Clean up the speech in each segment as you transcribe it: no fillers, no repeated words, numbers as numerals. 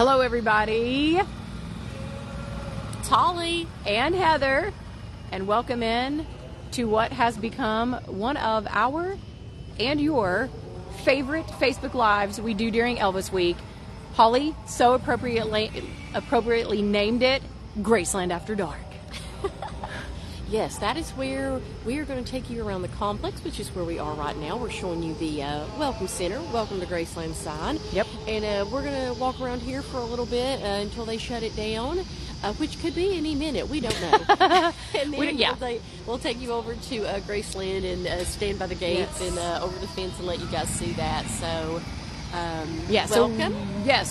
Hello, everybody. It's Holly and Heather, and welcome in to what has become one of our and your favorite Facebook Lives we do during Elvis Week. Holly so appropriately named it Graceland After Dark. Yes, that is where we are going to take you around the complex, which is where we are right now. We're showing you the Welcome Center, Welcome to Graceland sign. Yep. And we're going to walk around here for a little bit until they shut it down, which could be any minute. We don't know. And then we'll take you over to Graceland and stand by the gates and over the fence and let you guys see that. So, welcome.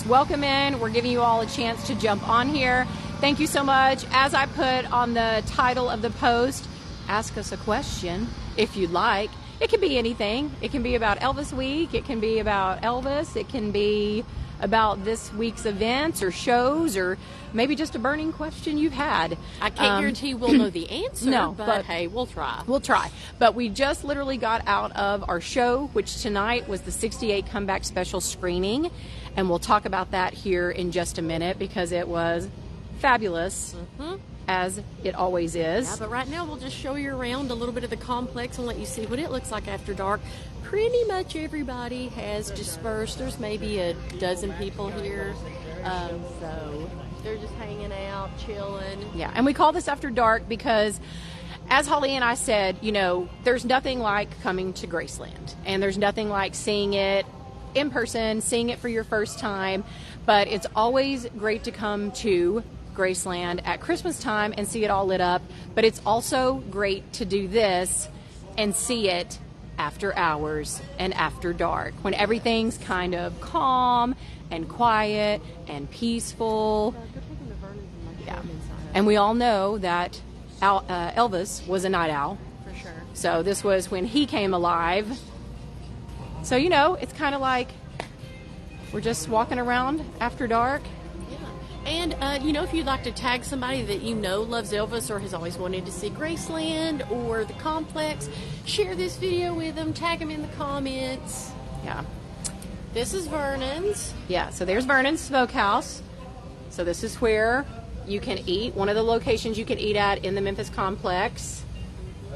Welcome in. We're giving you all a chance to jump on here. Thank you so much. As I put on the title of the post, ask us a question if you'd like. It can be anything. It can be about Elvis Week. It can be about Elvis. It can be about this week's events or shows, or maybe just a burning question you've had. I can't guarantee we'll know the answer, no, but hey, we'll try. We'll try. But we just literally got out of our show, which tonight was the 68 Comeback Special screening, and we'll talk about that here in just a minute because it was fabulous, as it always is. Yeah, but right now we'll just show you around a little bit of the complex and let you see what it looks like after dark. Pretty much everybody has dispersed. There's maybe a dozen people here, so they're just hanging out, chilling. Yeah, and we call this After Dark because, as Holly and I said, you know, there's nothing like coming to Graceland, and there's nothing like seeing it in person, seeing it for your first time, but it's always great to come to Graceland at Christmas time and see it all lit up, but it's also great to do this and see it after hours and after dark when everything's kind of calm and quiet and peaceful. Yeah. And we all know that Elvis was a night owl. For sure. So this was when he came alive. So, you know, it's kind of like we're just walking around after dark. And, if you'd like to tag somebody that you know loves Elvis or has always wanted to see Graceland or the complex, share this video with them, tag them in the comments. Yeah. This is Vernon's. Yeah, so there's Vernon's Smokehouse. So this is where you can eat, one of the locations you can eat at in the Memphis complex.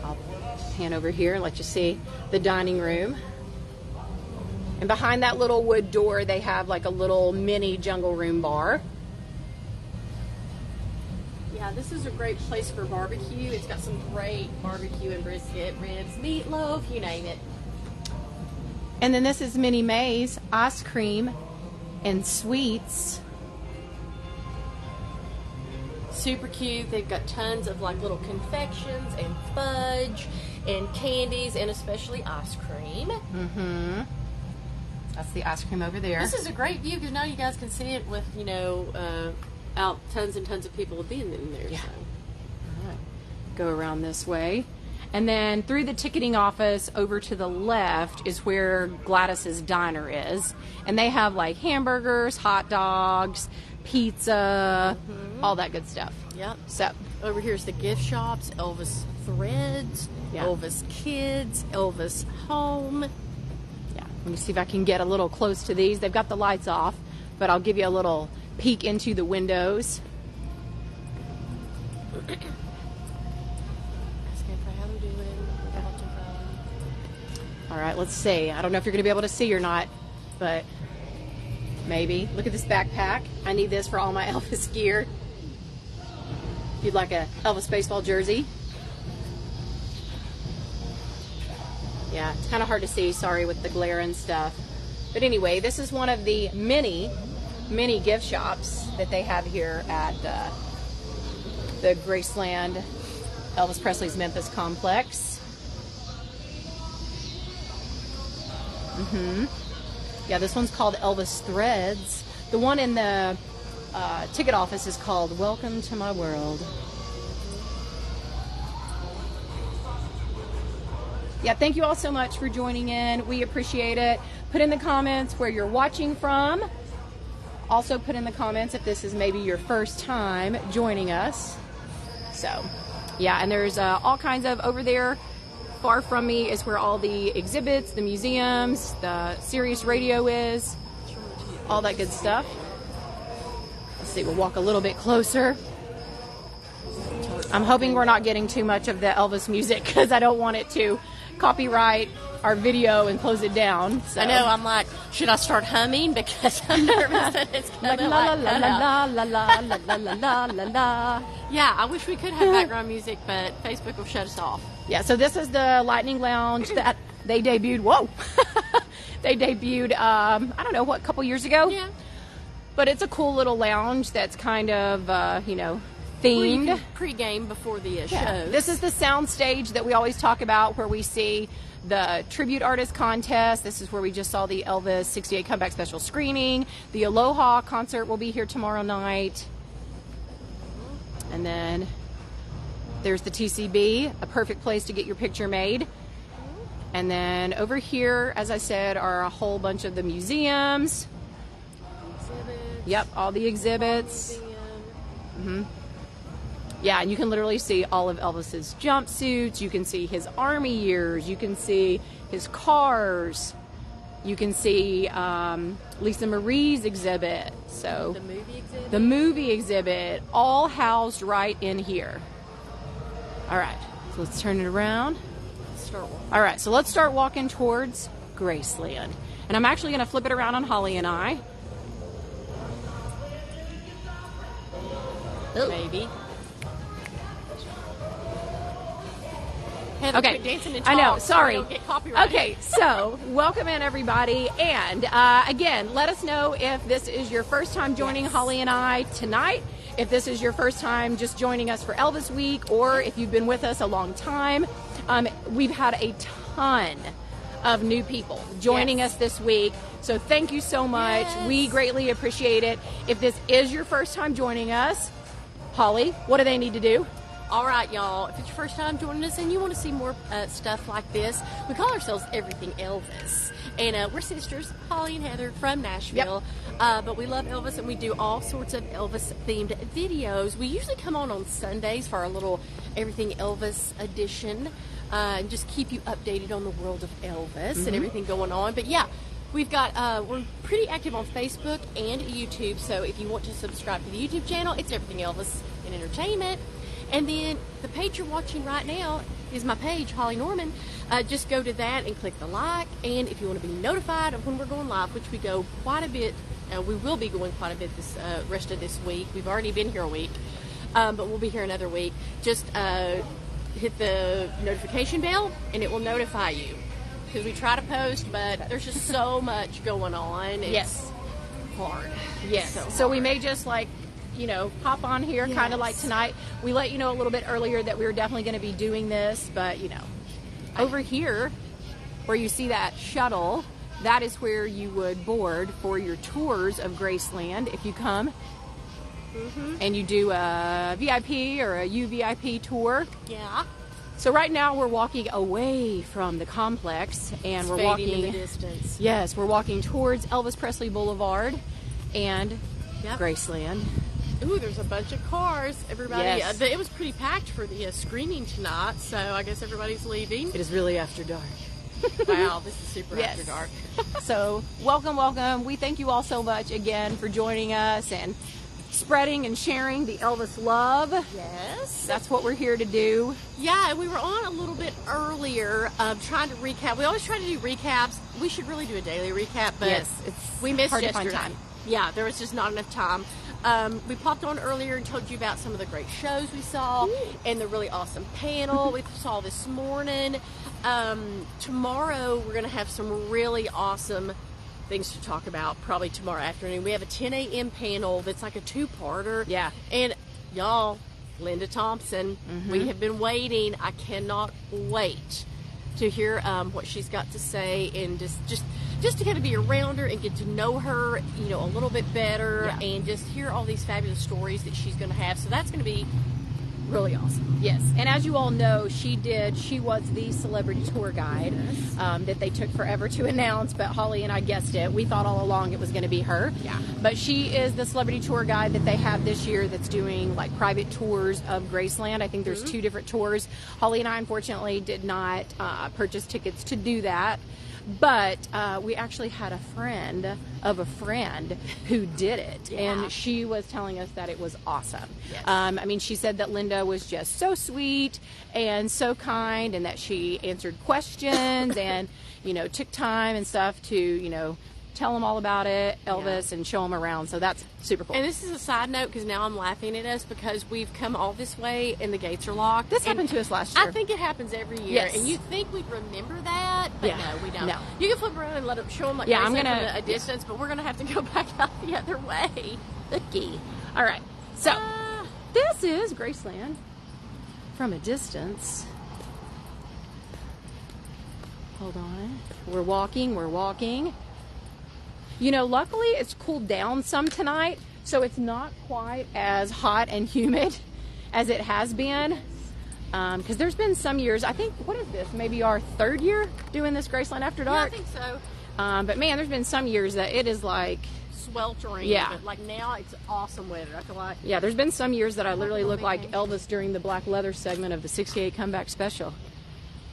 I'll pan over here and let you see the dining room. And behind that little wood door, they have like a little mini jungle room bar. Yeah, this is a great place for barbecue. It's got some great barbecue and brisket, ribs, meatloaf, you name it. And then this is Minnie Mae's ice cream and sweets. Super cute. They've got tons of like little confections and fudge and candies and especially ice cream. That's the ice cream over there. This is a great view because now you guys can see it with, out tons and tons of people have been in there. Yeah. So. All right. Go around this way. And then through the ticketing office over to the left is where Gladys's Diner is. And they have like hamburgers, hot dogs, pizza, all that good stuff. Yep. So over here's the gift shops, Elvis Threads, Elvis Kids, Elvis Home. Yeah. Let me see if I can get a little close to these. They've got the lights off, but I'll give you a little peek into the windows. Asking for how they're doing. All right, let's see. I don't know if you're going to be able to see or not, but maybe. Look at this backpack. I need this for all my Elvis gear. If you'd like a Elvis baseball jersey. Yeah, it's kind of hard to see, sorry, with the glare and stuff. But anyway, this is one of the many gift shops that they have here at the Graceland Elvis Presley's Memphis complex. Yeah, this one's called Elvis Threads. The one in the ticket office is called Welcome to My World. Yeah, thank you all so much for joining in. We appreciate it. Put in the comments where you're watching from. Also put in the comments if this is maybe your first time joining us. So, yeah, and there's all kinds of, over there, far from me is where all the exhibits, the museums, the Sirius radio is, all that good stuff. see, we'll walk a little bit closer. I'm hoping we're not getting too much of the Elvis music because I don't want it to copyright our video and close it down. So. I know, I'm like, should I start humming? Because I'm nervous that it's like coming la la la la la la la la la la la. Yeah, I wish we could have background music, but Facebook will shut us off. Yeah, so this is the Lightning Lounge that they debuted. Whoa! They debuted, I don't know, what, a couple years ago? Yeah. But it's a cool little lounge that's kind of, themed. Pre-game before the show. Yeah. This is the sound stage that we always talk about where we see the tribute artist contest. This is where we just saw the Elvis 68 comeback special screening. The Aloha concert will be here tomorrow night. And then there's the TCB, a perfect place to get your picture made. And then over here, as I said, are a whole bunch of the museums. Exhibits. Yep, all the exhibits. Yeah, and you can literally see all of Elvis's jumpsuits. You can see his army years. You can see his cars. You can see Lisa Marie's exhibit. So The movie exhibit. the movie exhibit, all housed right in here. All right, so let's turn it around. All right, so let's start walking towards Graceland. And I'm actually going to flip it around on Holly and I. Maybe. Heather, Okay, quit dancing and I know, talk so sorry. we don't get copyrighted. Okay, so welcome in everybody. And again, let us know if this is your first time joining Holly and I tonight, if this is your first time just joining us for Elvis Week, or if you've been with us a long time. We've had a ton of new people joining us this week. So thank you so much. Yes. We greatly appreciate it. If this is your first time joining us, Holly, what do they need to do? All right, y'all. If it's your first time joining us and you want to see more stuff like this, we call ourselves Everything Elvis. And we're sisters, Holly and Heather from Nashville. But we love Elvis and we do all sorts of Elvis-themed videos. We usually come on Sundays for our little Everything Elvis edition and just keep you updated on the world of Elvis and everything going on. But yeah, we've got, we're pretty active on Facebook and YouTube. So if you want to subscribe to the YouTube channel, it's Everything Elvis and Entertainment. And then the page you're watching right now is my page, Holly Norman. Just go to that and click the like. And if you want to be notified of when we're going live, which we go quite a bit, we will be going quite a bit this rest of this week. We've already been here a week, but we'll be here another week. Just hit the notification bell and it will notify you. Because we try to post, but there's just so much going on. It's hard. Yes. So we may just pop on here kind of like tonight. We let you know a little bit earlier that we were definitely going to be doing this, but over here where you see that shuttle, that is where you would board for your tours of Graceland if you come and you do a VIP or a UVIP tour. Yeah. So right now we're walking away from the complex and we're walking in the distance. Yes, we're walking towards Elvis Presley Boulevard and Graceland. Ooh, there's a bunch of cars. Everybody, Yes. It was pretty packed for the screening tonight, so I guess everybody's leaving. It is really after dark. Wow, this is super Yes. after dark. So welcome, welcome. We thank you all so much again for joining us and spreading and sharing the Elvis love. Yes. That's what we're here to do. Yeah, we were on a little bit earlier trying to recap. We always try to do recaps. We should really do a daily recap, but we missed hard to find yesterday. time. Yeah, there was just not enough time. We popped on earlier and told you about some of the great shows we saw and the really awesome panel we saw this morning. Tomorrow we're going to have some really awesome things to talk about probably tomorrow afternoon. We have a 10 a.m. panel that's like a two-parter. Yeah. And y'all, Linda Thompson, we have been waiting. I cannot wait to hear what she's got to say and just to kind of be around her and get to know her, a little bit better and just hear all these fabulous stories that she's going to have. So that's going to be really awesome. Yes, and as you all know, she was the celebrity tour guide that they took forever to announce, but Holly and I guessed it. We thought all along it was going to be her. Yeah. But she is the celebrity tour guide that they have this year that's doing like private tours of Graceland. I think there's 2 different tours. Holly and I unfortunately did not purchase tickets to do that. But we actually had a friend of a friend who did it, and she was telling us that it was awesome. Yes. I mean, she said that Linda was just so sweet and so kind, and that she answered questions and, you know, took time and stuff to, you know, tell them all about it, Elvis, and show them around. So that's super cool. And this is a side note, because now I'm laughing at us because we've come all this way and the gates are locked. This happened to us last year. I think it happens every year. Yes. And you think we'd remember that, but no, we don't. No. You can flip around and let them show them like I'm from gonna a distance, but we're going to have to go back out the other way. Okay. All right. So this is Graceland from a distance. Hold on. We're walking. You know, luckily it's cooled down some tonight, so it's not quite as hot and humid as it has been. Because there's been some years, I think, what is this? Maybe our third year doing this Graceland After Dark? Yeah, I think so. But man, there's been some years that it is like sweltering. Yeah. But like now it's awesome weather. I feel like. Yeah, there's been some years that I literally look like Elvis during the black leather segment of the 68 Comeback Special.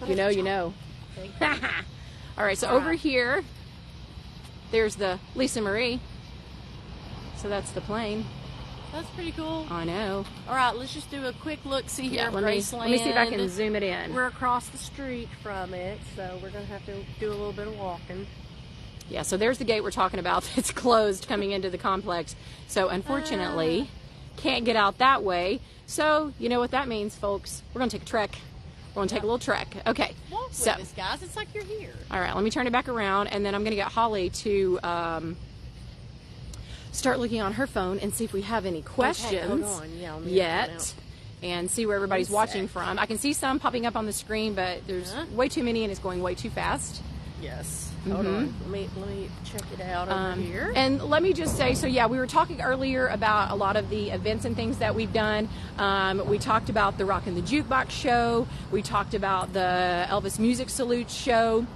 You know. All right, so over here, there's the Lisa Marie. So that's the plane. That's pretty cool. I know. All right, let's just do a quick look. See here, let me see if I can zoom it in. We're across the street from it, so we're going to have to do a little bit of walking. Yeah, so there's the gate we're talking about. It's closed coming into the complex. So unfortunately, can't get out that way. So you know what that means, folks. We're going to take a trek. We're going to take a little trek. Okay. Walk with so, us, guys. It's like you're here. All right, let me turn it back around, and then I'm going to get Holly to start looking on her phone and see if we have any questions hold on. Yeah, yet, and see where everybody's watching from. I can see some popping up on the screen, but there's way too many, and it's going way too fast. Yes. Hold on. Let me check it out over here. And let me just say, so yeah, we were talking earlier about a lot of the events and things that we've done. We talked about the Rock and the Jukebox show. We talked about the Elvis Music Salute show.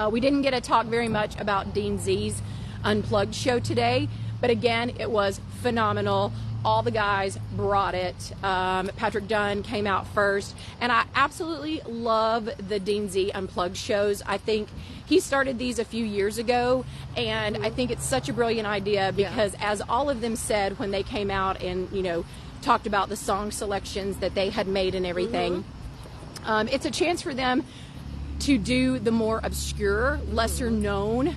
We didn't get to talk very much about Dean Z's Unplugged show today, but again, it was phenomenal. All the guys brought it. Patrick Dunn came out first, and I absolutely love the Dean Z Unplugged shows. I think he started these a few years ago, and I think it's such a brilliant idea because as all of them said when they came out and, you know, talked about the song selections that they had made and everything, it's a chance for them to do the more obscure, lesser known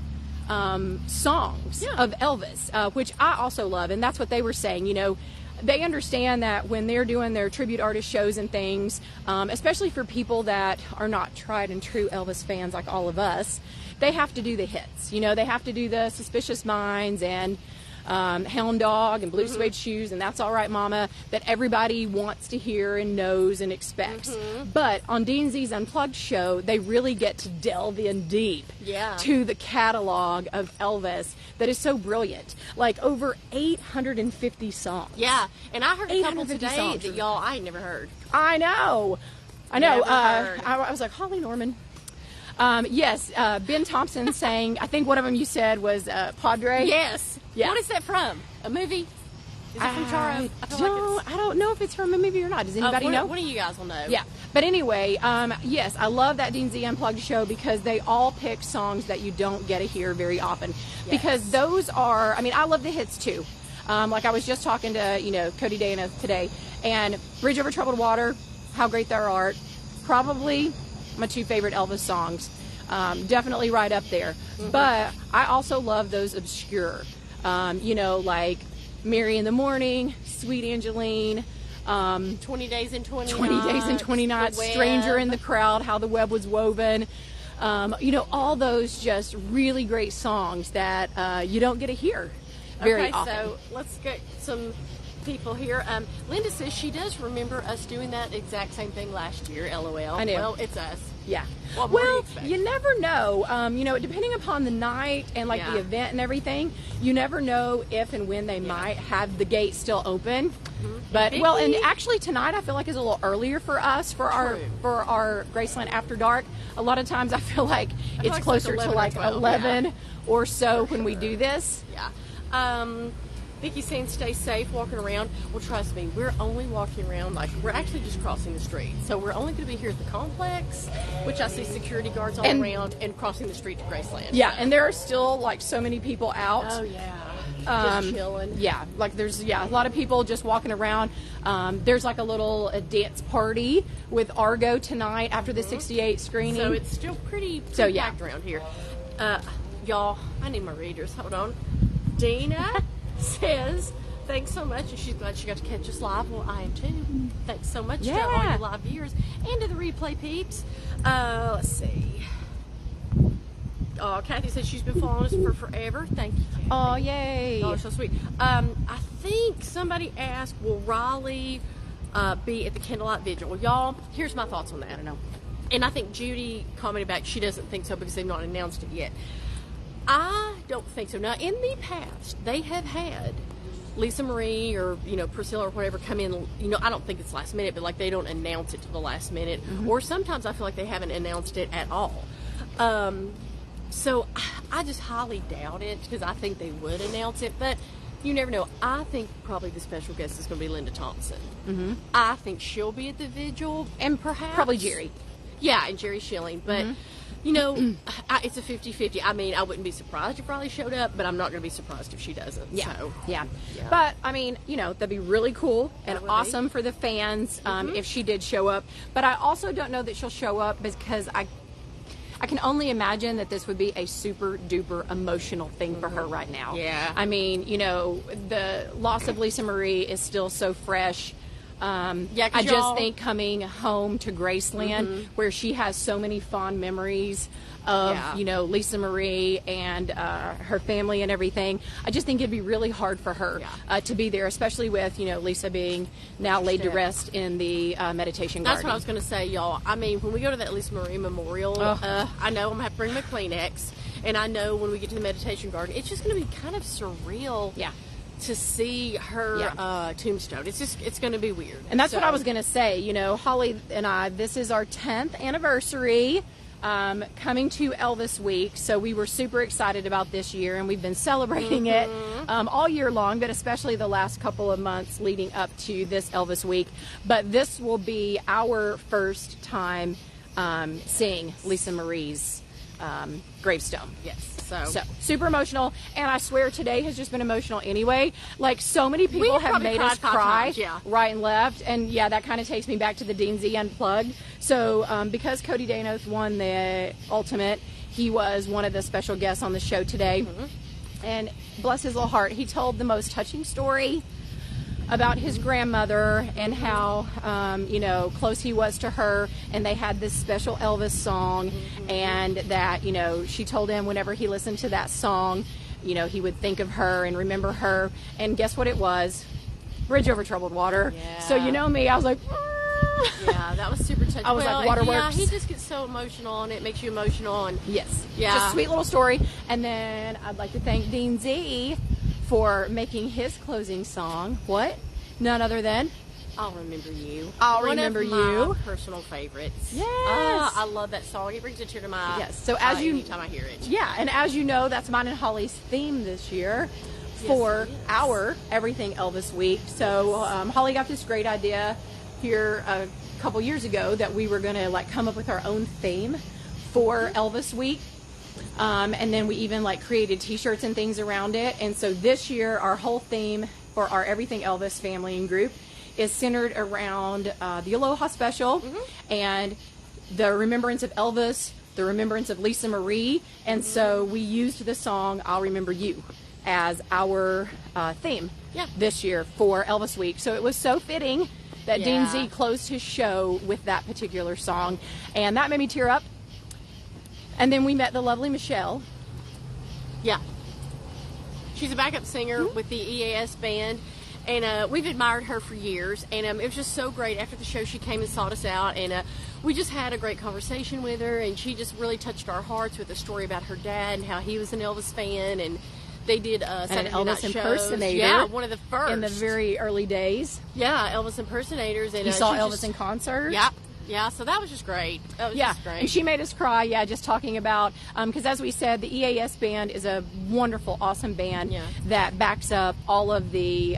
songs of Elvis, which I also love, and that's what they were saying. You know, they understand that when they're doing their tribute artist shows and things, especially for people that are not tried and true Elvis fans like all of us, they have to do the hits. You know, they have to do the Suspicious Minds and Hound Dog and Blue Suede Shoes and That's All Right Mama that everybody wants to hear and knows and expects. But on Dean Z's Unplugged show, they really get to delve in deep to the catalog of Elvis that is so brilliant. Like over 850 songs. Yeah, and I heard a couple today songs. that I ain't never heard. I know. I was like, Holly Norman. Yes, Ben Thompson sang, I think one of them you said was Padre. Yes. Yeah. What is that from? A movie? Is it from Charo? I don't know if it's from a movie or not. Does anybody know? One of you guys will know. Yeah. But anyway, yes, I love that Dean Z Unplugged show because they all pick songs that you don't get to hear very often. Yes. Because those are, I mean, I love the hits too. Like I was just talking to, you know, Cody Dana today, and Bridge Over Troubled Water, How Great Thou Art, probably my two favorite Elvis songs. Definitely right up there. But I also love those obscure, you know, like Mary in the Morning, Sweet Angeline, 20 Days and 20 Days and 20 Nights, Stranger in the Crowd, How the Web Was Woven. You know, all those just really great songs that you don't get to hear very often. So let's get some people here. Linda says she does remember us doing that exact same thing last year. LOL. I know. Well, it's us. Yeah. What more do you Well, expect? you never know. You know, depending upon the night and like the event and everything, you never know if and when they might have the gate still open. But well, and actually tonight I feel like is a little earlier for us for our Graceland After Dark. A lot of times I feel like it's closer to like 11 or so when we do this. Yeah. Vicky's saying stay safe walking around. Well, trust me, we're only walking around, like, we're actually just crossing the street. So we're only going to be here at the complex, which I see security guards all around, and crossing the street to Graceland. Yeah, and there are still, like, so many people out. Oh, yeah. Just chilling. Yeah, like there's a lot of people just walking around. There's like a little dance party with Argo tonight after the 68 screening. So it's still pretty packed around here. Y'all, I need my readers. Hold on. Dina says, thanks so much, and she's glad she got to catch us live. Well, I am too. Thanks so much to all your live viewers and to the replay peeps. Let's see. Kathy said she's been following us for forever. Thank you, Kathy. Oh, yay. Oh, so sweet. I think somebody asked, will Raleigh be at the Candlelight Vigil? Well, y'all, here's my thoughts on that. I don't know. And I think Judy commented back she doesn't think so because they've not announced it yet. I don't think so. Now, in the past, they have had Lisa Marie or, Priscilla or whatever come in, I don't think it's last minute, but like they don't announce it to the last minute. Mm-hmm. Or sometimes I feel like they haven't announced it at all. So I just highly doubt it because I think they would announce it, but you never know. I think probably the special guest is going to be Linda Thompson. Mm-hmm. I think she'll be at the vigil, and perhaps probably Jerry. Yeah, and Jerry Schilling, but it's a 50-50. I mean, I wouldn't be surprised if Riley showed up, but I'm not going to be surprised if she doesn't. Yeah, so, yeah. But I mean, that'd be really cool and awesome for the fans if she did show up. But I also don't know that she'll show up because I can only imagine that this would be a super duper emotional thing for her right now. Yeah. I mean, the loss of Lisa Marie is still so fresh. I just think coming home to Graceland, where she has so many fond memories of, Lisa Marie and her family and everything, I just think it'd be really hard for her to be there, especially with, Lisa being now laid to rest in the meditation garden. That's what I was going to say, y'all. I mean, when we go to that Lisa Marie Memorial, I know I'm going to have to bring my Kleenex, and I know when we get to the meditation garden, it's just going to be kind of surreal. Yeah. To see her tombstone. It's going to be weird. And that's what I was going to say. Holly and I, this is our 10th anniversary coming to Elvis Week. So we were super excited about this year, and we've been celebrating it all year long, but especially the last couple of months leading up to this Elvis Week. But this will be our first time seeing Lisa Marie's gravestone. Yes. So super emotional, and I swear today has just been emotional anyway. Like, so many people have made us cry right and left, and that kind of takes me back to the Dean Z Unplugged. So because Cody Danoth won the Ultimate, he was one of the special guests on the show today, and bless his little heart, he told the most touching story about his grandmother and how close he was to her, and they had this special Elvis song, and that she told him whenever he listened to that song, he would think of her and remember her. And guess what it was? Bridge Over Troubled Water. So me, I was like, yeah, that was super touching. I was like, waterworks. Yeah, he just gets so emotional, and it makes you emotional. And just a sweet little story. And then I'd like to thank Dean Z for making his closing song. What? None other than I'll Remember You. I'll Remember You. One of my personal favorites. Yes. I love that song. It brings a tear to my eye. Yes. So anytime I hear it. Yeah, and as you know, that's mine and Holly's theme this year for our Everything Elvis Week. So Holly got this great idea here a couple years ago that we were going to come up with our own theme for Elvis Week. And then we even created t-shirts and things around it. And so this year our whole theme for our Everything Elvis family and group is centered around the Aloha Special and the remembrance of Elvis, the remembrance of Lisa Marie. And so we used the song I'll Remember You as our theme this year for Elvis Week. So it was so fitting that Dean Z closed his show with that particular song, and that made me tear up. And then we met the lovely Michelle. Yeah. She's a backup singer with the EAS band, and we've admired her for years, and it was just so great. After the show, she came and sought us out, and we just had a great conversation with her, and she just really touched our hearts with a story about her dad and how he was an Elvis fan, and they did Saturday an Elvis night impersonator. Shows. Yeah, one of the first. In the very early days. Yeah, Elvis impersonators. And you saw Elvis in concert? Yeah. Yeah, so that was just great. That was just great. And she made us cry, just talking about, because as we said, the EAS band is a wonderful, awesome band that backs up all of the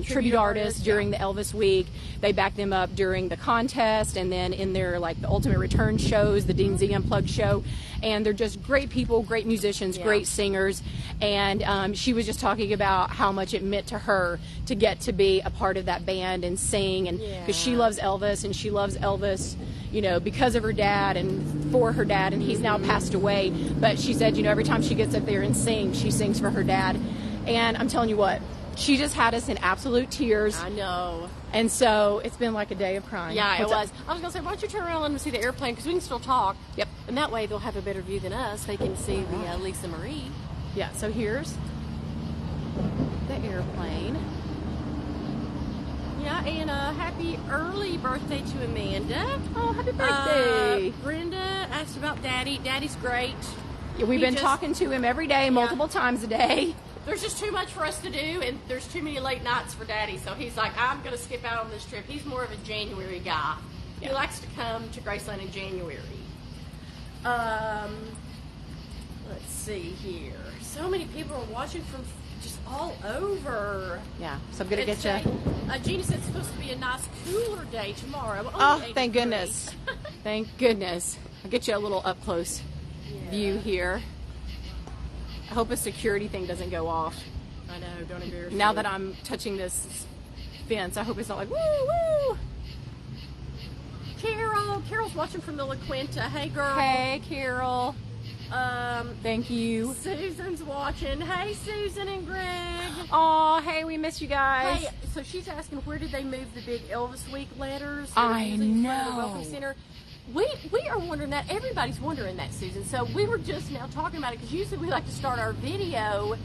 tribute artists during the Elvis week. They back them up during the contest and then in their, like, the Ultimate Return shows, the Dean Z Unplugged show. And they're just great people, great musicians, great singers. And she was just talking about how much it meant to her to get to be a part of that band and sing. And because she loves Elvis, and she loves Elvis, you know, because of her dad and for her dad, and he's now passed away. But she said, you know, every time she gets up there and sings, she sings for her dad. And I'm telling you what, she just had us in absolute tears. I know. And so it's been like a day of crying. Yeah, it was. I was going to say, why don't you turn around and let them see the airplane, because we can still talk. Yep. And that way they'll have a better view than us. They can see the Lisa Marie. Yeah, so here's the airplane. Yeah, and happy early birthday to Amanda. Oh, happy birthday. Brenda asked about Daddy. Daddy's great. Yeah, we've been talking to him every day, multiple times a day. There's just too much for us to do, and there's too many late nights for Daddy, so he's like, I'm going to skip out on this trip. He's more of a January guy. He likes to come to Graceland in January. Let's see here. So many people are watching from just all over. Yeah, so I'm going to get you. Gina said it's supposed to be a nice, cooler day tomorrow. Oh, thank goodness. Thank goodness. I'll get you a little up-close view here. I hope a security thing doesn't go off. I know, don't embarrass me. Now that I'm touching this fence, I hope it's not like, woo, woo. Carol's watching from the La Quinta. Hey, girl. Hey, Carol. Thank you. Susan's watching. Hey, Susan and Greg. Oh, hey, we miss you guys. Hey, so she's asking, where did they move the big Elvis Week letters? I know. The Welcome Center. We are wondering that. Everybody's wondering that, Susan. So we were just now talking about it, because usually we like to start our video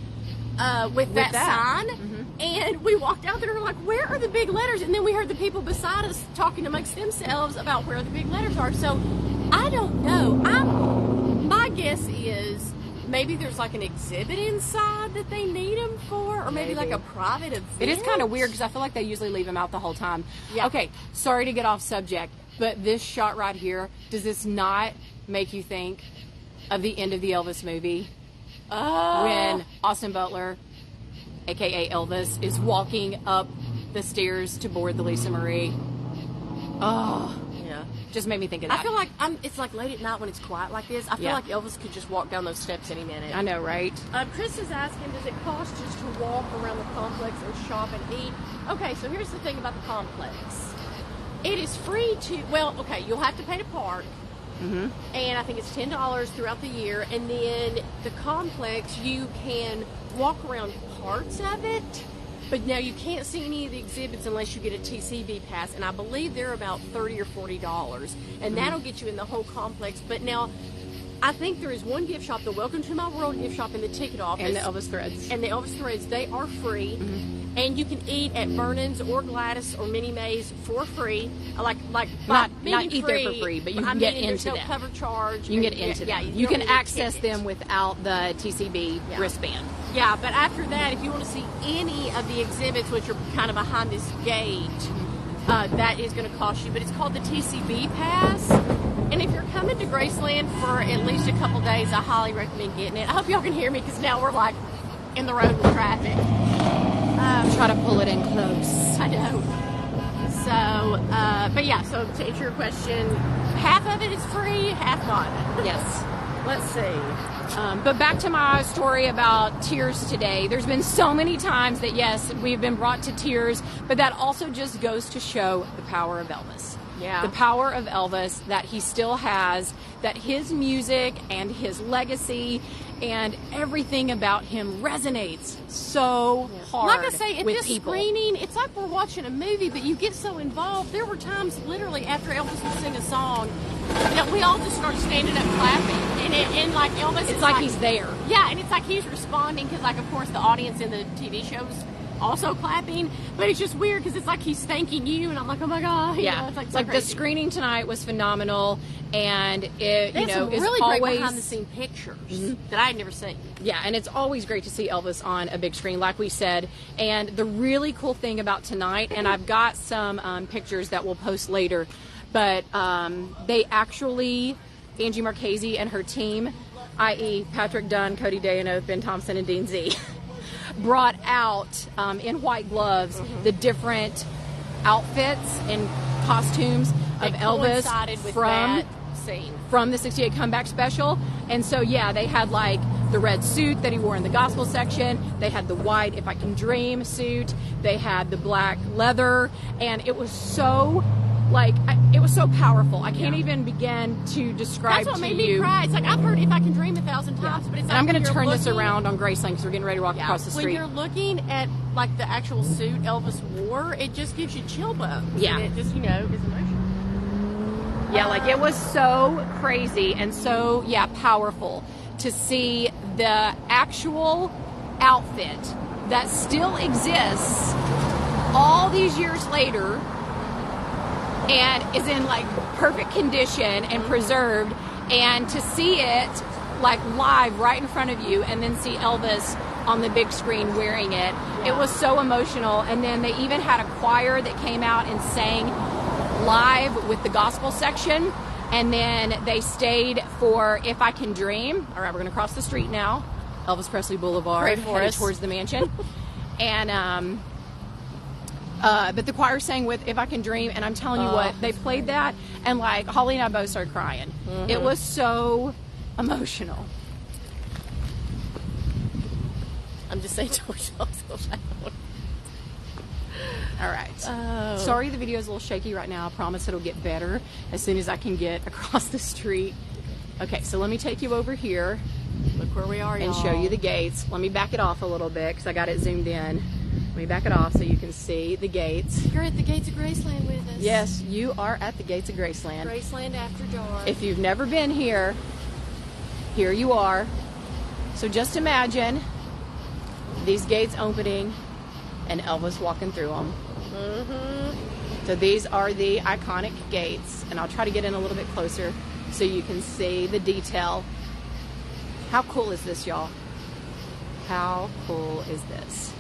with that sign. Mm-hmm. And we walked out there and we're like, where are the big letters? And then we heard the people beside us talking amongst themselves about where the big letters are. So I don't know. My guess is maybe there's like an exhibit inside that they need them for, or maybe like a private event. It is kind of weird, because I feel like they usually leave them out the whole time. Yeah. Okay, sorry to get off subject, but this shot right here, does this not make you think of the end of the Elvis movie? Oh. When Austin Butler, aka Elvis, is walking up the stairs to board the Lisa Marie. Oh. Yeah. Just made me think of that. I feel like it's like late at night when it's quiet like this. I feel like Elvis could just walk down those steps any minute. I know, right? Chris is asking, does it cost just to walk around the complex or shop and eat? Okay, so here's the thing about the complex. It is free to, you'll have to pay to park. Mm-hmm. And I think it's $10 throughout the year. And then the complex, you can walk around parts of it. But now you can't see any of the exhibits unless you get a TCB pass. And I believe they're about $30 or $40. And that'll get you in the whole complex. But now, I think there is one gift shop, the Welcome to My World gift shop, in the ticket office. And the Elvis Threads. And the Elvis Threads, they are free. Mm-hmm. And you can eat at Vernon's or Gladys or Minnie Mae's for free. Not eat there for free, but you can get into them. There's no cover charge. You can get into them. You can access them without the TCB wristband. Yeah, but after that, if you want to see any of the exhibits, which are kind of behind this gate, that is going to cost you. But it's called the TCB Pass. And if you're coming to Graceland for at least a couple days, I highly recommend getting it. I hope y'all can hear me, because now we're like in the road with traffic. Try to pull it in close. I know. So, but yeah, so to answer your question, half of it is free, half not. Yes. Let's see. But back to my story about tears today. There's been so many times that, yes, we've been brought to tears, but that also just goes to show the power of Elvis. Yeah. The power of Elvis that he still has, that his music and his legacy and everything about him resonates so hard like I say, at with this people. Screening, it's like we're watching a movie, but you get so involved. There were times, literally, after Elvis would sing a song, we all just start standing up clapping, and like Elvis, it's like he's there. Yeah, and it's like he's responding, because, like, of course, the audience in the TV shows also clapping, but it's just weird, because it's like he's thanking you, and I'm like, oh my god. Yeah, it's like the screening tonight was phenomenal, and it some is really always great behind the scene pictures that I had never seen. Yeah, and it's always great to see Elvis on a big screen, like we said. And the really cool thing about tonight, and I've got some pictures that we'll post later, But they actually, Angie Marchese and her team, i.e. Patrick Dunn, Cody Dayanoth, Ben Thompson, and Dean Z, brought out in white gloves the different outfits and costumes of Elvis from the 68 comeback special. And so yeah, they had like the red suit that he wore in the gospel section, they had the white If I Can Dream suit, they had the black leather, and it was so like it was so powerful. I can't even begin to describe. That's what to made you. me cry. It's like I've heard If I Can Dream 1,000 times, but it's. And I'm going to turn this around on Graceland because we're getting ready to walk across the street. When you're looking at like the actual suit Elvis wore, it just gives you chill bumps. Yeah, and it just is emotional. Yeah, like it was so crazy and so powerful to see the actual outfit that still exists all these years later and is in like perfect condition and preserved, and to see it like live right in front of you and then see Elvis on the big screen wearing it. It was so emotional. And then they even had a choir that came out and sang live with the gospel section, and then they stayed for If I Can Dream. All right, we're going to cross the street now, Elvis Presley Boulevard, headed towards the mansion. And but the choir sang with If I Can Dream, and I'm telling you what, they played that, and like Holly and I both started crying. It was so emotional. I'm just saying, don't y'all so loud. All right. Sorry the video is a little shaky right now. I promise it'll get better as soon as I can get across the street. Okay, so let me take you over here. Look where we are, and show you the gates. Let me back it off a little bit because I got it zoomed in. Let me back it off so you can see the gates. You're at the gates of Graceland with us. Yes, you are at the gates of Graceland. Graceland after dark. If you've never been here, here you are. So just imagine these gates opening and Elvis walking through them. So these are the iconic gates, and I'll try to get in a little bit closer so you can see the detail. How cool is this, y'all? How cool is this?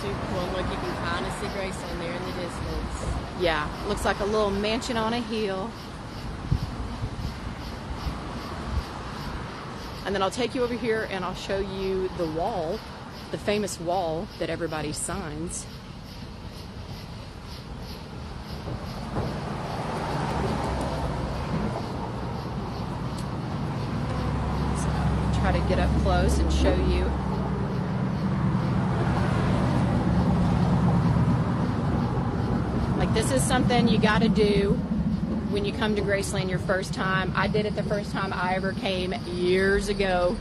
Super cool. Look, you can kind of see Graceland there in the distance. Yeah, looks like a little mansion on a hill. And then I'll take you over here and I'll show you the wall, the famous wall that everybody signs. So try to get up close and show you. Like, this is something you got to do when you come to Graceland your first time. I did it the first time I ever came years ago.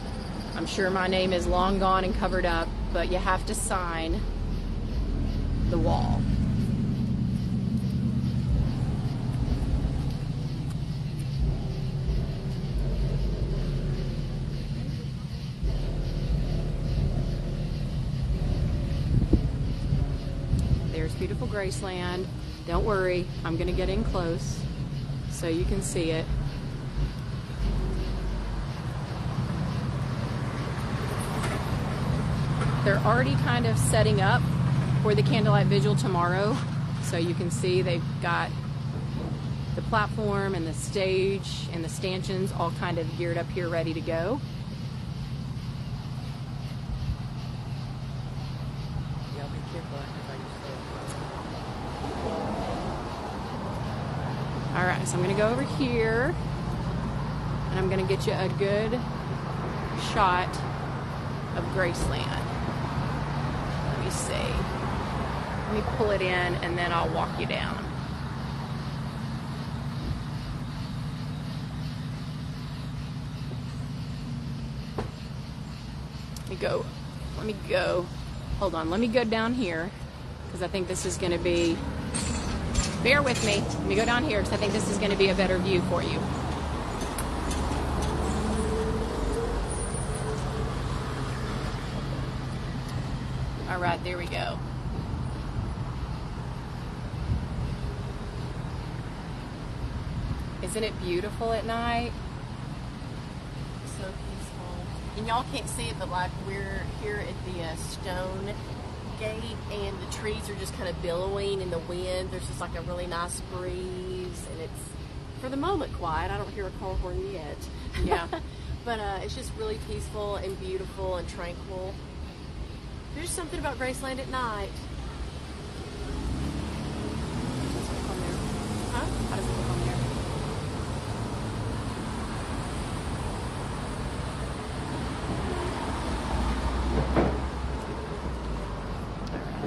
I'm sure my name is long gone and covered up, but you have to sign the wall. There's beautiful Graceland. Don't worry, I'm going to get in close so you can see it. They're already kind of setting up for the candlelight vigil tomorrow, so you can see they've got the platform and the stage and the stanchions all kind of geared up here ready to go. Yeah, be careful. All right, so I'm going to go over here and I'm going to get you a good shot of Graceland. Let me see. Let me pull it in and then I'll walk you down. Let me go. Hold on, let me go down here because I think this is going to be, bear with me. Let me go down here because I think this is going to be a better view for you. All right, there we go. Isn't it beautiful at night? So peaceful. And y'all can't see it, but like we're here at the stone gate, and the trees are just kind of billowing in the wind. There's just like a really nice breeze, and it's, for the moment, quiet. I don't hear a car horn yet. Yeah. But it's just really peaceful and beautiful and tranquil. There's something about Graceland at night. Huh? How does it look on there?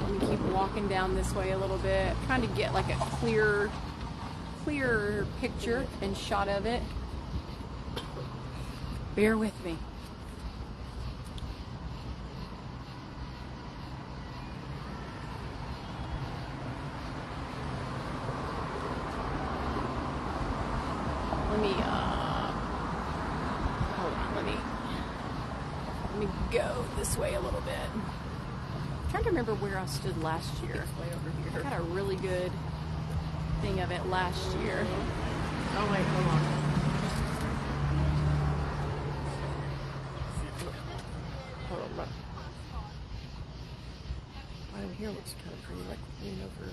Let me keep walking down this way a little bit, trying to get like a clear picture and shot of it. Bear with me. Let me hold on, let me go this way a little bit. I'm trying to remember where I stood last year. Way over here. I got a really good thing of it last year. Oh wait, hold on. Hold on, look. Right over here looks kind of pretty, like leaning over.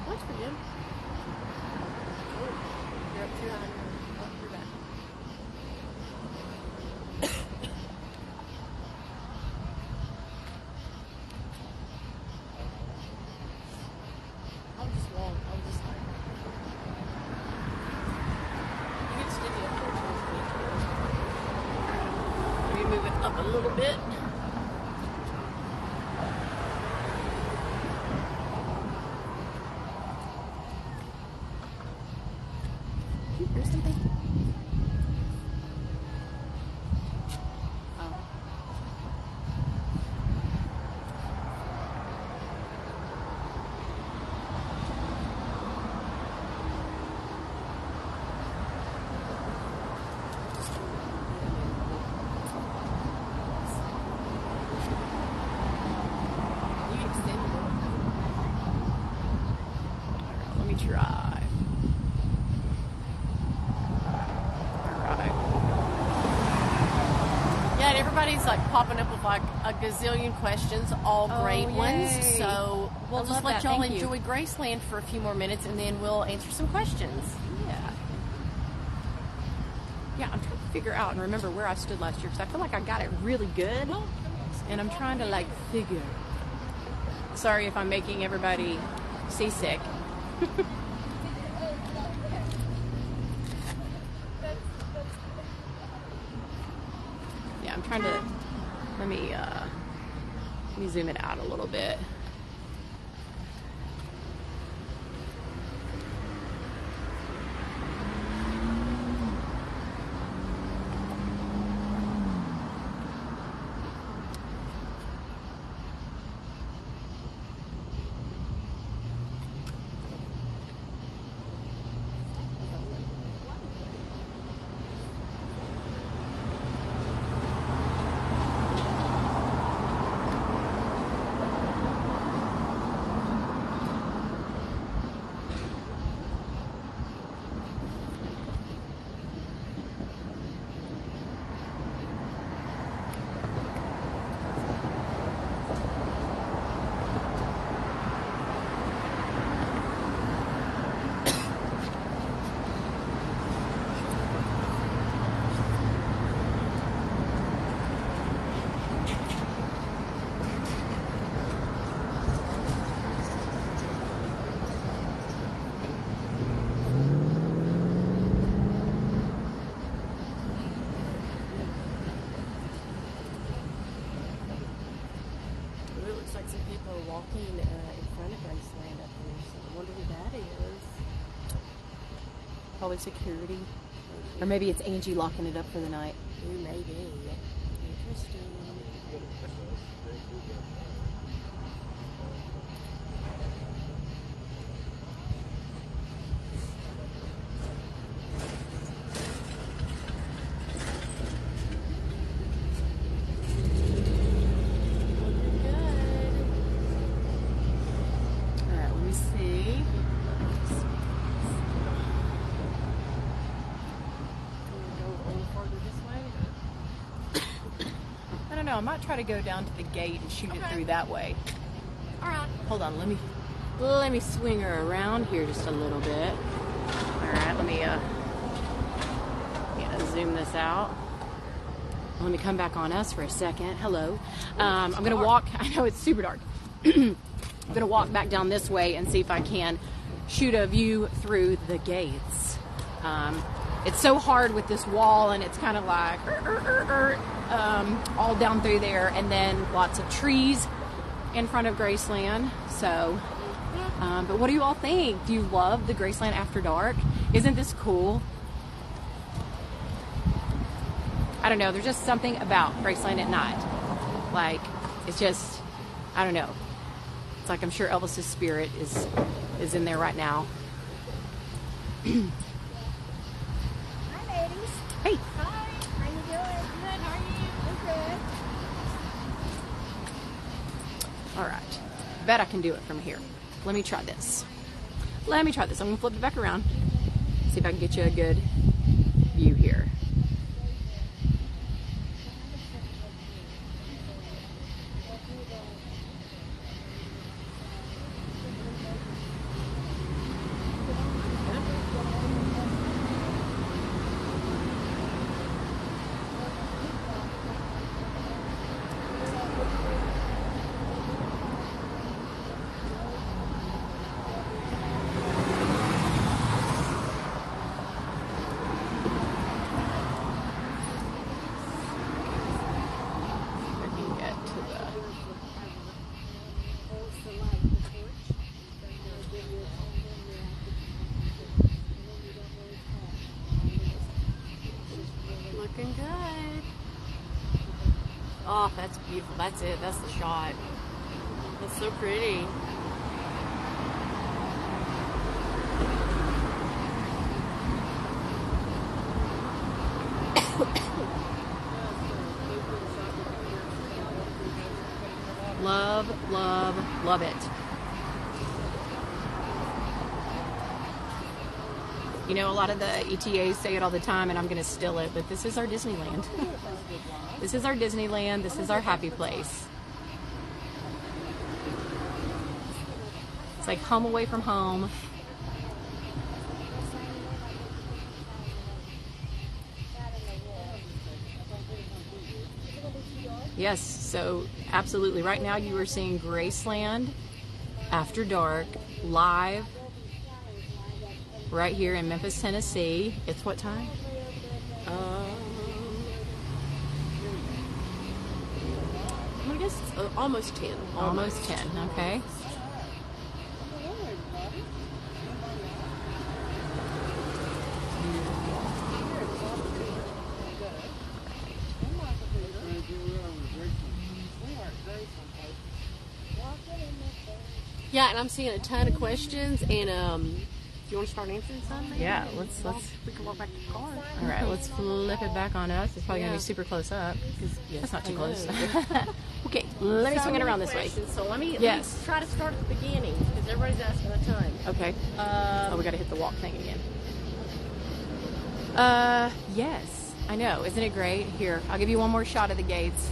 That's pretty good. Oh, you're up too high. Oh, you're back. I'll just walk. I'll just like. You can steady up there. Let me move it up a little bit. Here's something. Oh. You can extend it. Let me try. Yeah, and everybody's like popping up with like a gazillion questions, all great ones. yay. So we'll I just love let that. y'all Thank you. enjoy Graceland for a few more minutes, and then we'll answer some questions. Yeah. Yeah, I'm trying to figure out and remember where I stood last year because I feel like I got it really good, and I'm trying to like figure. Sorry if I'm making everybody seasick. Yeah, I'm trying to. Let me zoom it out a little bit. It looks like some people are walking in front of Graceland up here, so I wonder who that is. Probably security. Or maybe it's Angie locking it up for the night. Who may be? Interesting. know. I might try to go down to the gate and shoot it through that way. All right. Hold on, let me swing her around here just a little bit. All right, let me zoom this out. Let me come back on us for a second. Hello. I'm gonna walk. I know it's super dark. I'm gonna walk back down this way and see if I can shoot a view through the gates. It's so hard with this wall, and it's kind of like all down through there, and then lots of trees in front of Graceland. So, but what do you all think? Do you love the Graceland After Dark? Isn't this cool? I don't know. There's just something about Graceland at night. Like, it's just, I don't know. It's like I'm sure Elvis's spirit is in there right now. Hi, ladies. Hey. Hi. How you doing? Good. How are you? I'm good. All right. Bet I can do it from here. Let me try this. I'm going to flip it back around. See if I can get you a good view here. Looking good. Oh, that's beautiful. That's it. That's the shot. That's so pretty. Love, love, love it. You know, a lot of the ETAs say it all the time, and I'm going to steal it, but this is our Disneyland. This is our Disneyland. This is our happy place. It's like home away from home. Yes, so absolutely. Right now you are seeing Graceland After Dark live right here in Memphis, Tennessee. It's what time? I guess it's almost 10. Almost 10, okay. Yeah, and I'm seeing a ton of questions, and do you want to start answering some? Maybe? Yeah, let's We can walk back to the car. all right, let's flip it back on us. It's probably gonna Yeah. be super close up because that's not too I close. know. Okay, let me So swing it many around this way. questions, So let me Yes. try to start at the beginning because everybody's asking a ton. Okay. Oh, we gotta hit the walk thing again. Yes, I know. Isn't it great? Here, I'll give you one more shot of the gates.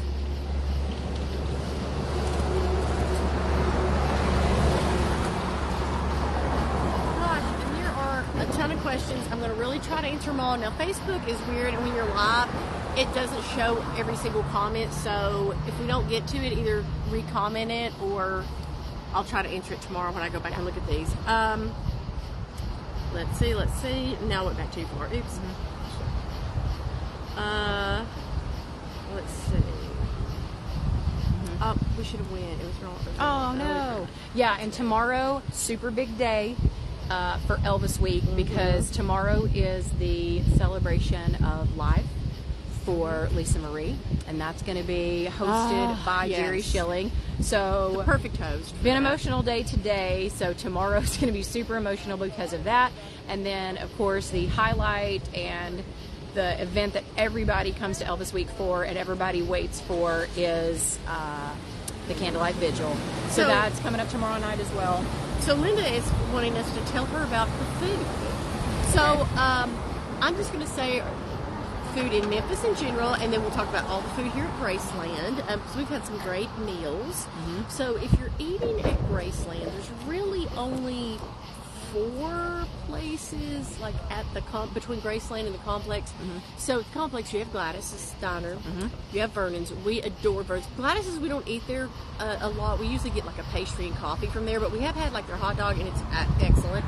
Gosh, and there are a ton of questions. I'm going to really try to answer them all. Now, Facebook is weird, and when you're live, it doesn't show every single comment. So if we don't get to it, either re-comment it or I'll try to answer it tomorrow when I go back and look at these. Let's see. Now I went back too far. Oops. Let's see. We should have went. It was wrong. Oh no! Yeah, and tomorrow, super big day for Elvis Week because tomorrow is the celebration of life for Lisa Marie, and that's going to be hosted by yes. Jerry Schilling. So The perfect host. been an emotional day today, so tomorrow's going to be super emotional because of that. And then, of course, the highlight and the event that everybody comes to Elvis Week for and everybody waits for is the Candlelight Vigil. So So- that's coming up tomorrow night as well. So Linda is wanting us to tell her about the food. So I'm just going to say food in Memphis in general, and then we'll talk about all the food here at Graceland. So we've had some great meals. So if you're eating at Graceland, there's really only 4 places like at the between Graceland and the complex. So at the complex, you have Gladys's Diner, you have Vernon's. We adore Vernon's. Gladys's, we don't eat there a lot. We usually get like a pastry and coffee from there, but we have had like their hot dog, and it's excellent.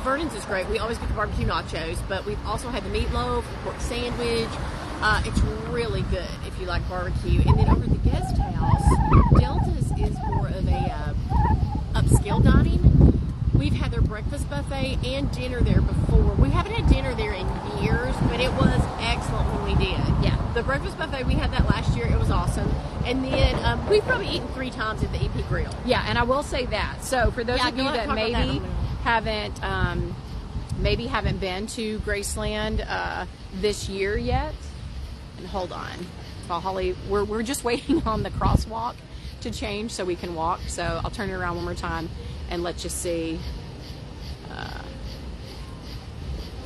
Vernon's is great. We always get the barbecue nachos, but we've also had the meatloaf, the pork sandwich. It's really good if you like barbecue. And then over at the guest house, Delta's is more of a upscale dining. We've had their breakfast buffet and dinner there before. We haven't had dinner there in years, but it was excellent when we did. Yeah, the breakfast buffet, we had that last year. It was awesome. And then we've probably eaten 3 times at the EP Grill. Yeah, and I will say that. So for those of you that maybe haven't been to Graceland this year yet, and hold on, while Holly, we're just waiting on the crosswalk to change so we can walk. So I'll turn it around one more time and let you see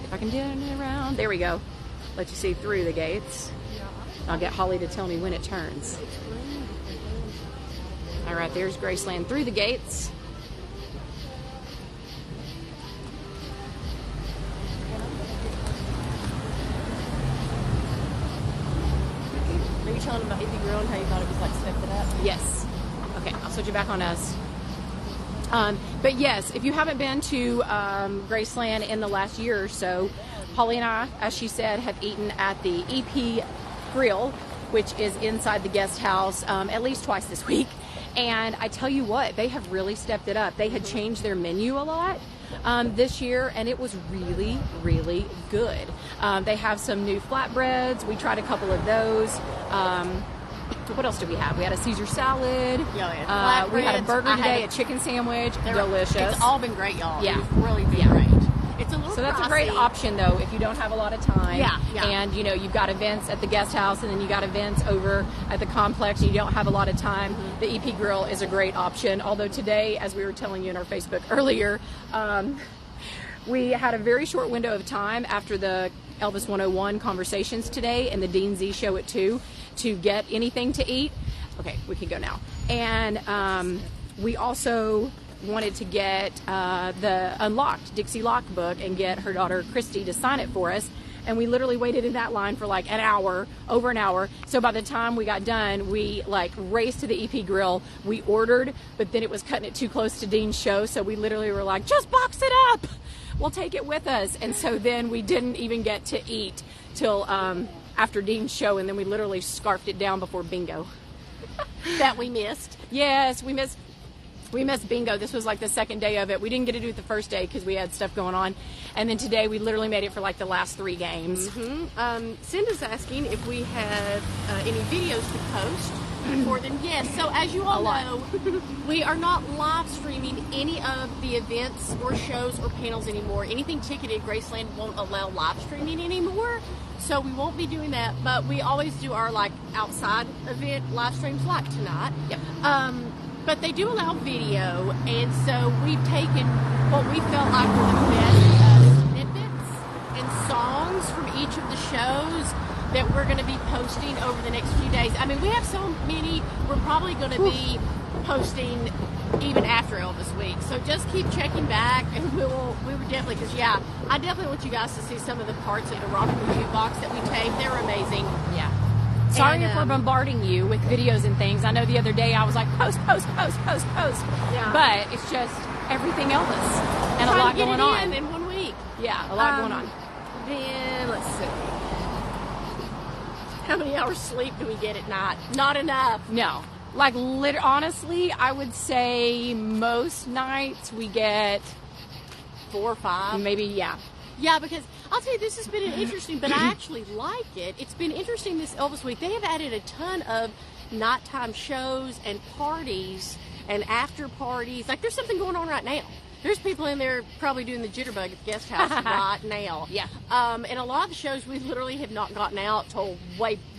if I can turn it around. There we go. Let you see through the gates. I'll get Holly to tell me when it turns. All right, there's Graceland through the gates. Are you telling them about EP Grill and how you thought it was like stepped it up? Yes. Okay, I'll switch it back on us. But yes, if you haven't been to Graceland in the last year or so, Holly and I, as she said, have eaten at the EP Grill, which is inside the guest house, at least twice this week. And I tell you what, they have really stepped it up. They had changed their menu a lot this year, and it was really, really good. They have some new flatbreads. We tried a couple of those. What else did we have? We had a Caesar salad. Yeah, we had a burger today, a chicken sandwich. Delicious. It's all been great, y'all. Yeah. It's really been great. It's a little So that's pricey. a great option, though, if you don't have a lot of time. Yeah. And, you know, you've got events at the guest house, and then you got events over at the complex, and you don't have a lot of time. The EP Grill is a great option. Although today, as we were telling you in our Facebook earlier, we had a very short window of time after the Elvis 101 conversations today and the Dean Z show at 2 to get anything to eat. Okay, we can go now. And we also wanted to get the Unlocked Dixie Lock book and get her daughter Christy to sign it for us. And we literally waited in that line for like an hour, over an hour. So by the time we got done, we like raced to the EP Grill. We ordered, but then it was cutting it too close to Dean's show. So we literally were like, just box it up. We'll take it with us. And so then we didn't even get to eat till after Dean's show. And then we literally scarfed it down before bingo. That we missed. Yes, we missed bingo. This was like the second day of it. We didn't get to do it the first day because we had stuff going on. And then today we literally made it for like the last 3 games. Cinda's asking if we have any videos to post for them. Yes. So as you all know, we are not live streaming any of the events or shows or panels anymore. Anything ticketed, Graceland won't allow live streaming anymore. So we won't be doing that. But we always do our like outside event live streams like tonight. Yep. But they do allow video, and so we've taken what we felt like were the best snippets and songs from each of the shows that we're going to be posting over the next few days. I mean, we have so many, we're probably going to be posting even after Elvis week. So just keep checking back, and we were definitely, because I definitely want you guys to see some of the parts of the Rock and Review box that we taped. They're amazing. Yeah. Sorry if we're bombarding you with videos and things. I know the other day I was like, post. Yeah. But it's just everything Elvis and a lot going on. In 1 week. Yeah, a lot going on. Then, let's see. How many hours sleep do we get at night? Not enough. No. Like, honestly, I would say most nights we get 4 or 5. Maybe, yeah. Yeah, because I'll tell you, this has been interesting, but I actually like it. It's been interesting this Elvis week. They have added a ton of nighttime shows and parties and after parties. Like, there's something going on right now. There's people in there probably doing the jitterbug at the guest house right now. Yeah. And a lot of the shows we literally have not gotten out till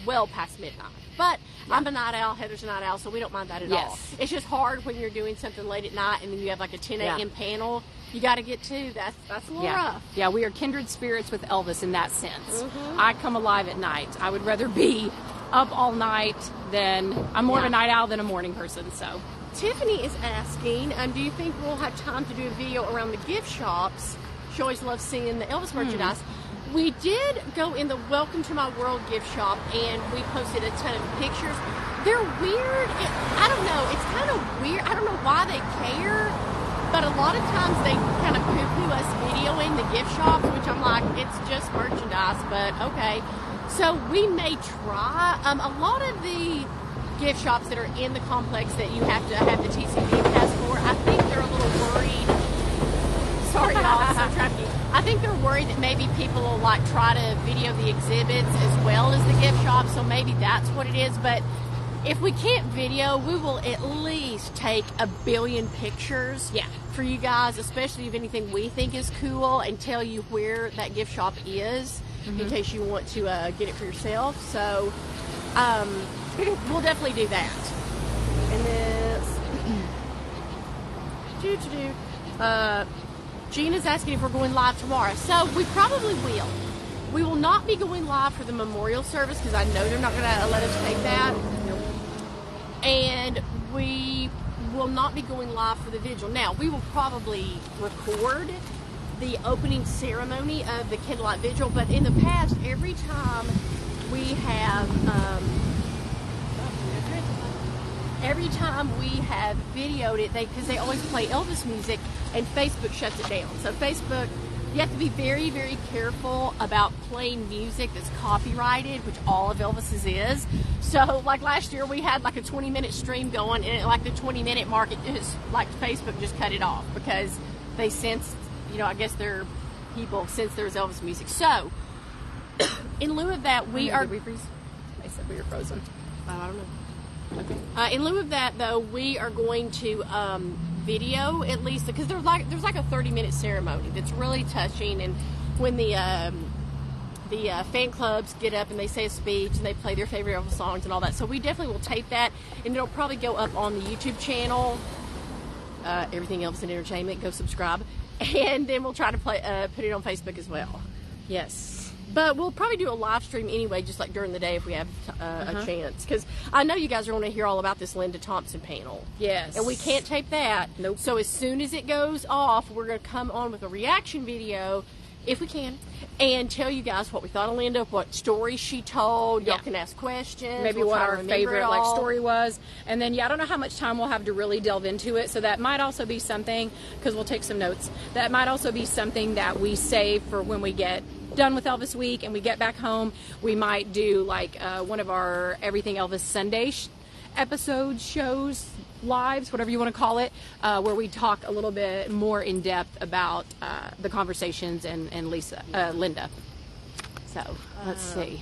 well past midnight. But I'm a night owl, Heather's a night owl, so we don't mind that at all. It's just hard when you're doing something late at night and then you have like a 10 a.m. panel. You got to get two. That's a little rough. Yeah, we are kindred spirits with Elvis in that sense. I come alive at night. I would rather be up all night than, I'm more of a night owl than a morning person, so. Tiffany is asking, do you think we'll have time to do a video around the gift shops? She always loves seeing the Elvis merchandise. We did go in the Welcome to My World gift shop, and we posted a ton of pictures. They're weird. I don't know. It's kind of weird. I don't know why they care, but a lot of times they kind of poo-poo us videoing the gift shops, which I'm like, it's just merchandise, but okay. So we may try. A lot of the gift shops that are in the complex that you have to have the TCP pass for, I think they're a little worried. Sorry, y'all, so traffic. I think they're worried that maybe people will like try to video the exhibits as well as the gift shop, so maybe that's what it is. But if we can't video, we will at least take a billion pictures for you guys, especially if anything we think is cool, and tell you where that gift shop is in case you want to get it for yourself. So we'll definitely do that. And this Gina's asking if we're going live tomorrow. So we probably will. We will not be going live for the memorial service because I know they're not going to let us take that. And we will not be going live for the vigil. Now, we will probably record the opening ceremony of the candlelight vigil, but in the past, every time we have videoed it, because they always play Elvis music, and Facebook shuts it down. So Facebook, you have to be very, very careful about playing music that's copyrighted, which all of Elvis's is. So, like last year, we had like a 20-minute stream going, and at like the 20-minute mark, it just, like Facebook just cut it off because they sensed, I guess their people sensed there was Elvis music. So, in lieu of that, we are... Did we freeze? They said we were frozen. I don't know. Okay. In lieu of that, though, we are going to video at least, because there's like a 30-minute ceremony that's really touching, and when the fan clubs get up and they say a speech and they play their favorite Elvis songs and all that. So we definitely will tape that, and it'll probably go up on the YouTube channel. Everything Elvis and Entertainment, go subscribe, and then we'll try to put it on Facebook as well. Yes. But we'll probably do a live stream anyway, just like during the day if we have a chance. Because I know you guys are going to hear all about this Linda Thompson panel. Yes. And we can't tape that. Nope. So as soon as it goes off, we're going to come on with a reaction video, if we can, and tell you guys what we thought of Linda, what story she told. Y'all can ask questions. Maybe what our favorite story was. And then, I don't know how much time we'll have to really delve into it. So that might also be something, because we'll take some notes, that might also be something that we save for when we get done with Elvis Week and we get back home. We might do like one of our Everything Elvis Sunday episode shows, lives, whatever you want to call it, where we talk a little bit more in depth about the conversations and Linda. So let's see.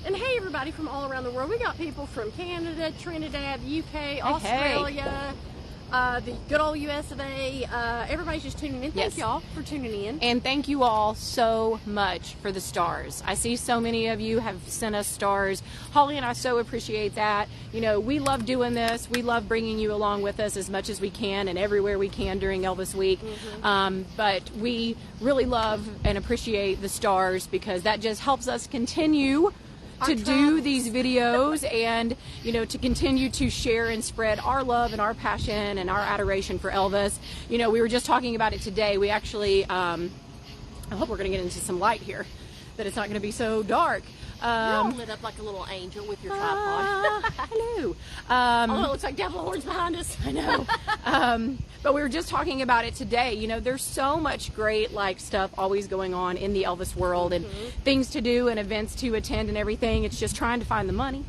And hey, everybody from all around the world. We got people from Canada, Trinidad, UK, Australia. The good old US of A. Everybody's just tuning in. Thank y'all for tuning in. And thank you all so much for the stars. I see so many of you have sent us stars. Holly and I so appreciate that. We love doing this. We love bringing you along with us as much as we can and everywhere we can during Elvis Week. But we really love and appreciate the stars, because that just helps us continue to do these videos and, to continue to share and spread our love and our passion and our adoration for Elvis. We were just talking about it today. We actually, I hope we're going to get into some light here, that it's not going to be so dark. You're all lit up like a little angel with your tripod. Hello. Although it looks like devil horns behind us. I know. But we were just talking about it today. There's so much great stuff always going on in the Elvis world, and things to do and events to attend and everything. It's just trying to find the money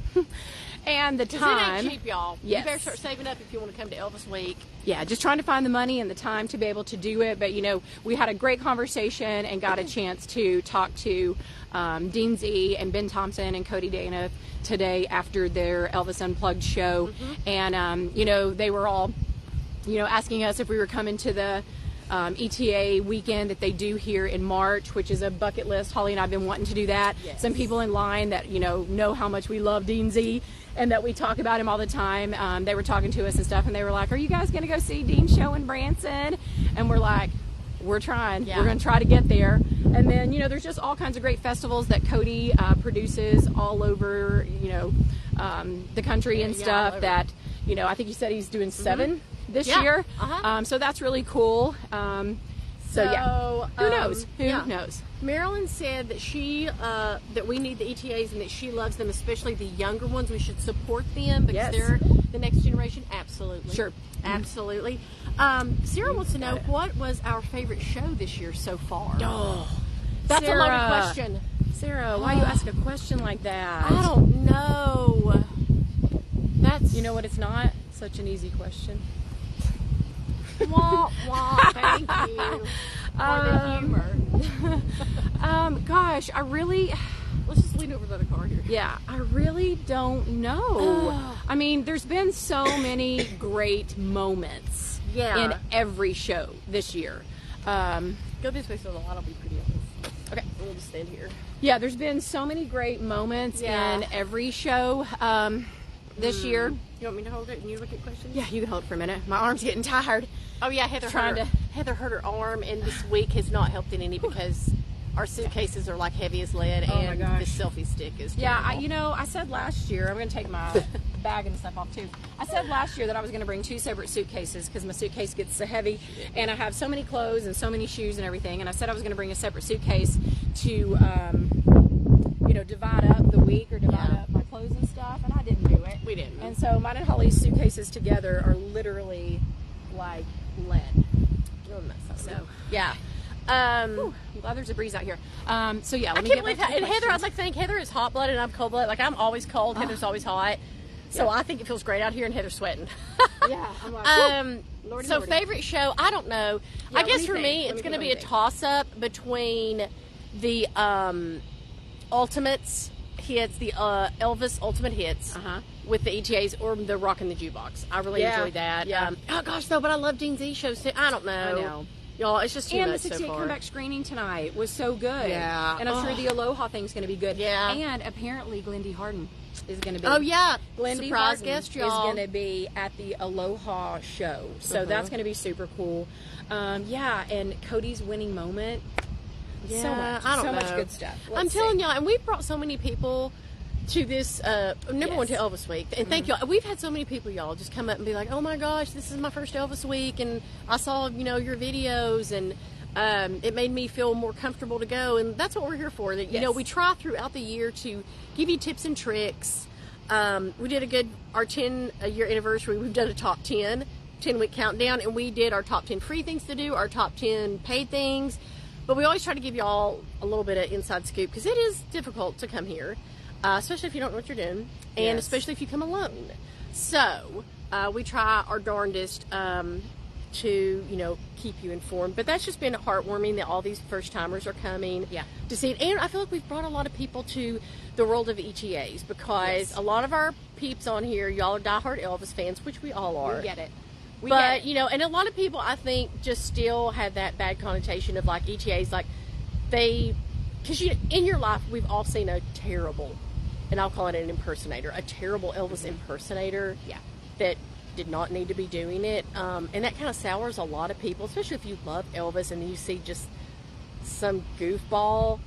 and the time. It ain't cheap, y'all. Yes. You better start saving up if you want to come to Elvis Week. Yeah, just trying to find the money and the time to be able to do it. But, we had a great conversation and got a chance to talk to Dean Z and Ben Thompson and Cody Dana today after their Elvis Unplugged show. And, they were all, asking us if we were coming to the ETA weekend that they do here in March, which is a bucket list. Holly and I have been wanting to do that. Yes. Some people in line that, know how much we love Dean Z and that we talk about him all the time. They were talking to us and stuff, and they were like, are you guys going to go see Dean's show in Branson? And we're like, we're trying. Yeah. We're going to try to get there. And then, there's just all kinds of great festivals that Cody produces all over, the country and stuff that, I think you said he's doing 7 this year. So that's really cool. So yeah, who knows? Who knows? Marilyn said that that we need the ETAs and that she loves them, especially the younger ones. We should support them because they're the next generation. Absolutely. Sure. Absolutely. Sarah wants to know, what was our favorite show this year so far? Oh, that's Sarah, a loaded question. Sarah, why you ask a question like that? I don't know. That's... You know what? It's not such an easy question. Wah, wah, thank you for the humor. Gosh, I really... Let's just lean over to the car here. Yeah, I really don't know. I mean, there's been so many great moments in every show this year. Go this way so the light will be pretty on this. Okay, we'll just stand here. Yeah, there's been so many great moments in every show this year. You want me to hold it and you look at questions? Yeah, you can hold it for a minute. My arm's getting tired. Oh yeah, Heather hurt her arm, and this week has not helped it any because our suitcases are like heavy as lead, and the selfie stick is terrible. Yeah, I said last year, I'm going to take my bag and stuff off too. I said last year that I was going to bring 2 separate suitcases because my suitcase gets so heavy, and I have so many clothes and so many shoes and everything, and I said I was going to bring a separate suitcase to, divide up the week or divide up my clothes and stuff, and I didn't do it. We didn't. And so mine and Holly's suitcases together are literally like lead. So, yeah. I'm glad there's a breeze out here. So yeah, let me get back to the and Heather, questions. I'd like to think Heather is hot blooded and I'm cold blooded. Like I'm always cold, Heather's always hot. So I think it feels great out here and Heather's sweating. Yeah, I'm like, Lordy, so Lordy. Favorite show, I don't know. I guess for me it's gonna be a toss up between the Ultimates hits, the Elvis Ultimate Hits with the ETAs or the Rock and the Jukebox. I really enjoyed that. Yeah. Oh gosh though, but I love Dean Z shows too. I don't know. I know. Y'all, it's just too and much the 68 so far. comeback screening tonight was so good. Yeah. And I'm sure the Aloha thing's going to be good. Yeah. And apparently Glendy Harden is going to be. Oh yeah. Glendy Surprise Harden guest, is y'all. going to be at the Aloha show. So that's going to be super cool. And Cody's winning moment. Yeah, So much. I don't so know. much good stuff. I'm telling y'all, and we've brought so many people to this number one to Elvis week, and thank y'all. We've had so many people, y'all, just come up and be like, "Oh my gosh, this is my first Elvis week, and I saw your videos, and it made me feel more comfortable to go." And that's what we're here for. That we try throughout the year to give you tips and tricks. We did our 10-year anniversary. We've done a top 10-week countdown, and we did our top 10 free things to do, our top 10 paid things. But we always try to give y'all a little bit of inside scoop because it is difficult to come here, especially if you don't know what you're doing, and especially if you come alone. So we try our darndest to keep you informed. But that's just been heartwarming that all these first timers are coming to see it, and I feel like we've brought a lot of people to the world of ETAs because a lot of our peeps on here, y'all are diehard Elvis fans, which we all are. We get it. But and a lot of people I think just still have that bad connotation of like ETAs, like because in your life we've all seen a terrible, and I'll call it an impersonator, a terrible Elvis impersonator that did not need to be doing it, and that kind of sours a lot of people, especially if you love Elvis and you see just some goofball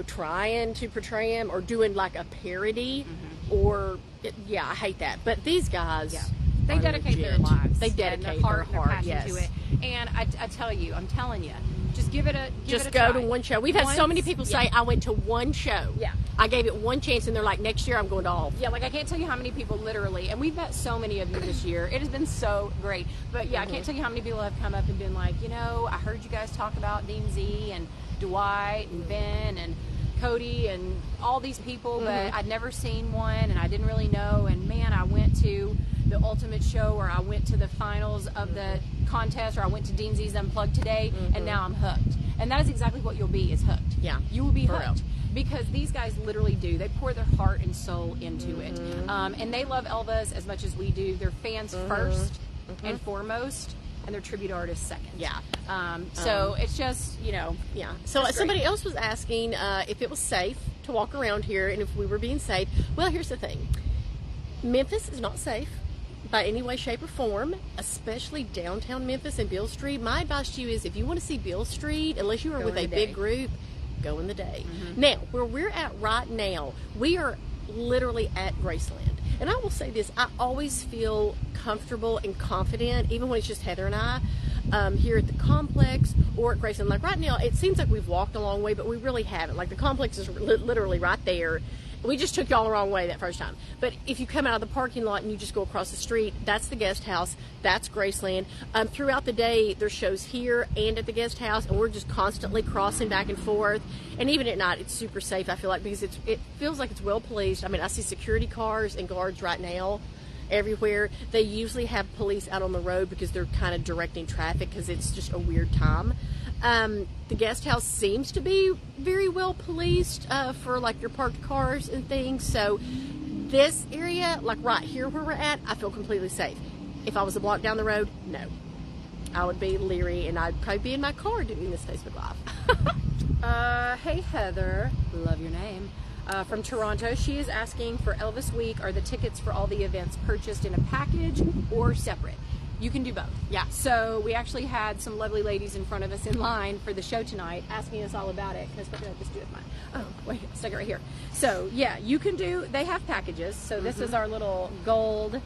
trying to portray him or doing like a parody I hate that. But these guys they dedicate their lives. They dedicate their heart, their heart, their passion to it. And I tell you, I'm telling you, just give it a go try. to one show. We've had so many people say, I went to one show. Yeah. I gave it one chance, and they're like, next year I'm going to all. Yeah, like I can't tell you how many people literally, and we've met so many of you this year. It has been so great. But I can't tell you how many people have come up and been like, I heard you guys talk about Dean Z and Dwight and Ben and Cody and all these people, but I'd never seen one, and I didn't really know. And man, I went to the Ultimate show, or I went to the finals of the contest, or I went to Dean Z's Unplugged today, and now I'm hooked. And that is exactly what you'll be, is hooked. Yeah. You will be For hooked. real. Because these guys literally do. They pour their heart and soul into it. And they love Elvis as much as we do. They're fans first and foremost, and they're tribute artists second. Yeah. So it's just, Yeah. So somebody else was asking if it was safe to walk around here and if we were being safe. Well, here's the thing. Memphis is not safe. by any way, shape, or form, especially downtown Memphis and Beale Street. My advice to you is if you want to see Beale Street, unless you are with a big group, go in the day. Now, where we're at right now, we are literally at Graceland. And I will say this, I always feel comfortable and confident, even when it's just Heather and I, here at the complex or at Graceland. Like right now, it seems like we've walked a long way, but we really haven't. Like the complex is literally right there. We just took y'all the wrong way that first time. But if you come out of the parking lot and you just go across the street, that's the guest house. That's Graceland. Throughout the day, there's shows here and at the guest house, and we're just constantly crossing back and forth. And even at night, it's super safe, I feel like, because it feels like it's well policed. I mean, I see security cars and guards right now everywhere. They usually have police out on the road because they're kind of directing traffic because it's just a weird time. The guest house seems to be very well policed for like your parked cars and things. So this area, like right here where we're at, I feel completely safe. If I was a block down the road, no. I would be leery and I'd probably be in my car doing this Facebook Live. Hey Heather, love your name. From Toronto, she is asking for Elvis Week. Are the tickets for all the events purchased in a package or separate? You can do both. Yeah. So we actually had some lovely ladies in front of us in line for the show tonight asking us all about it. Because what did I just do with mine? Oh, wait, stuck it right here. So yeah, you can do, they have packages. So this is our little gold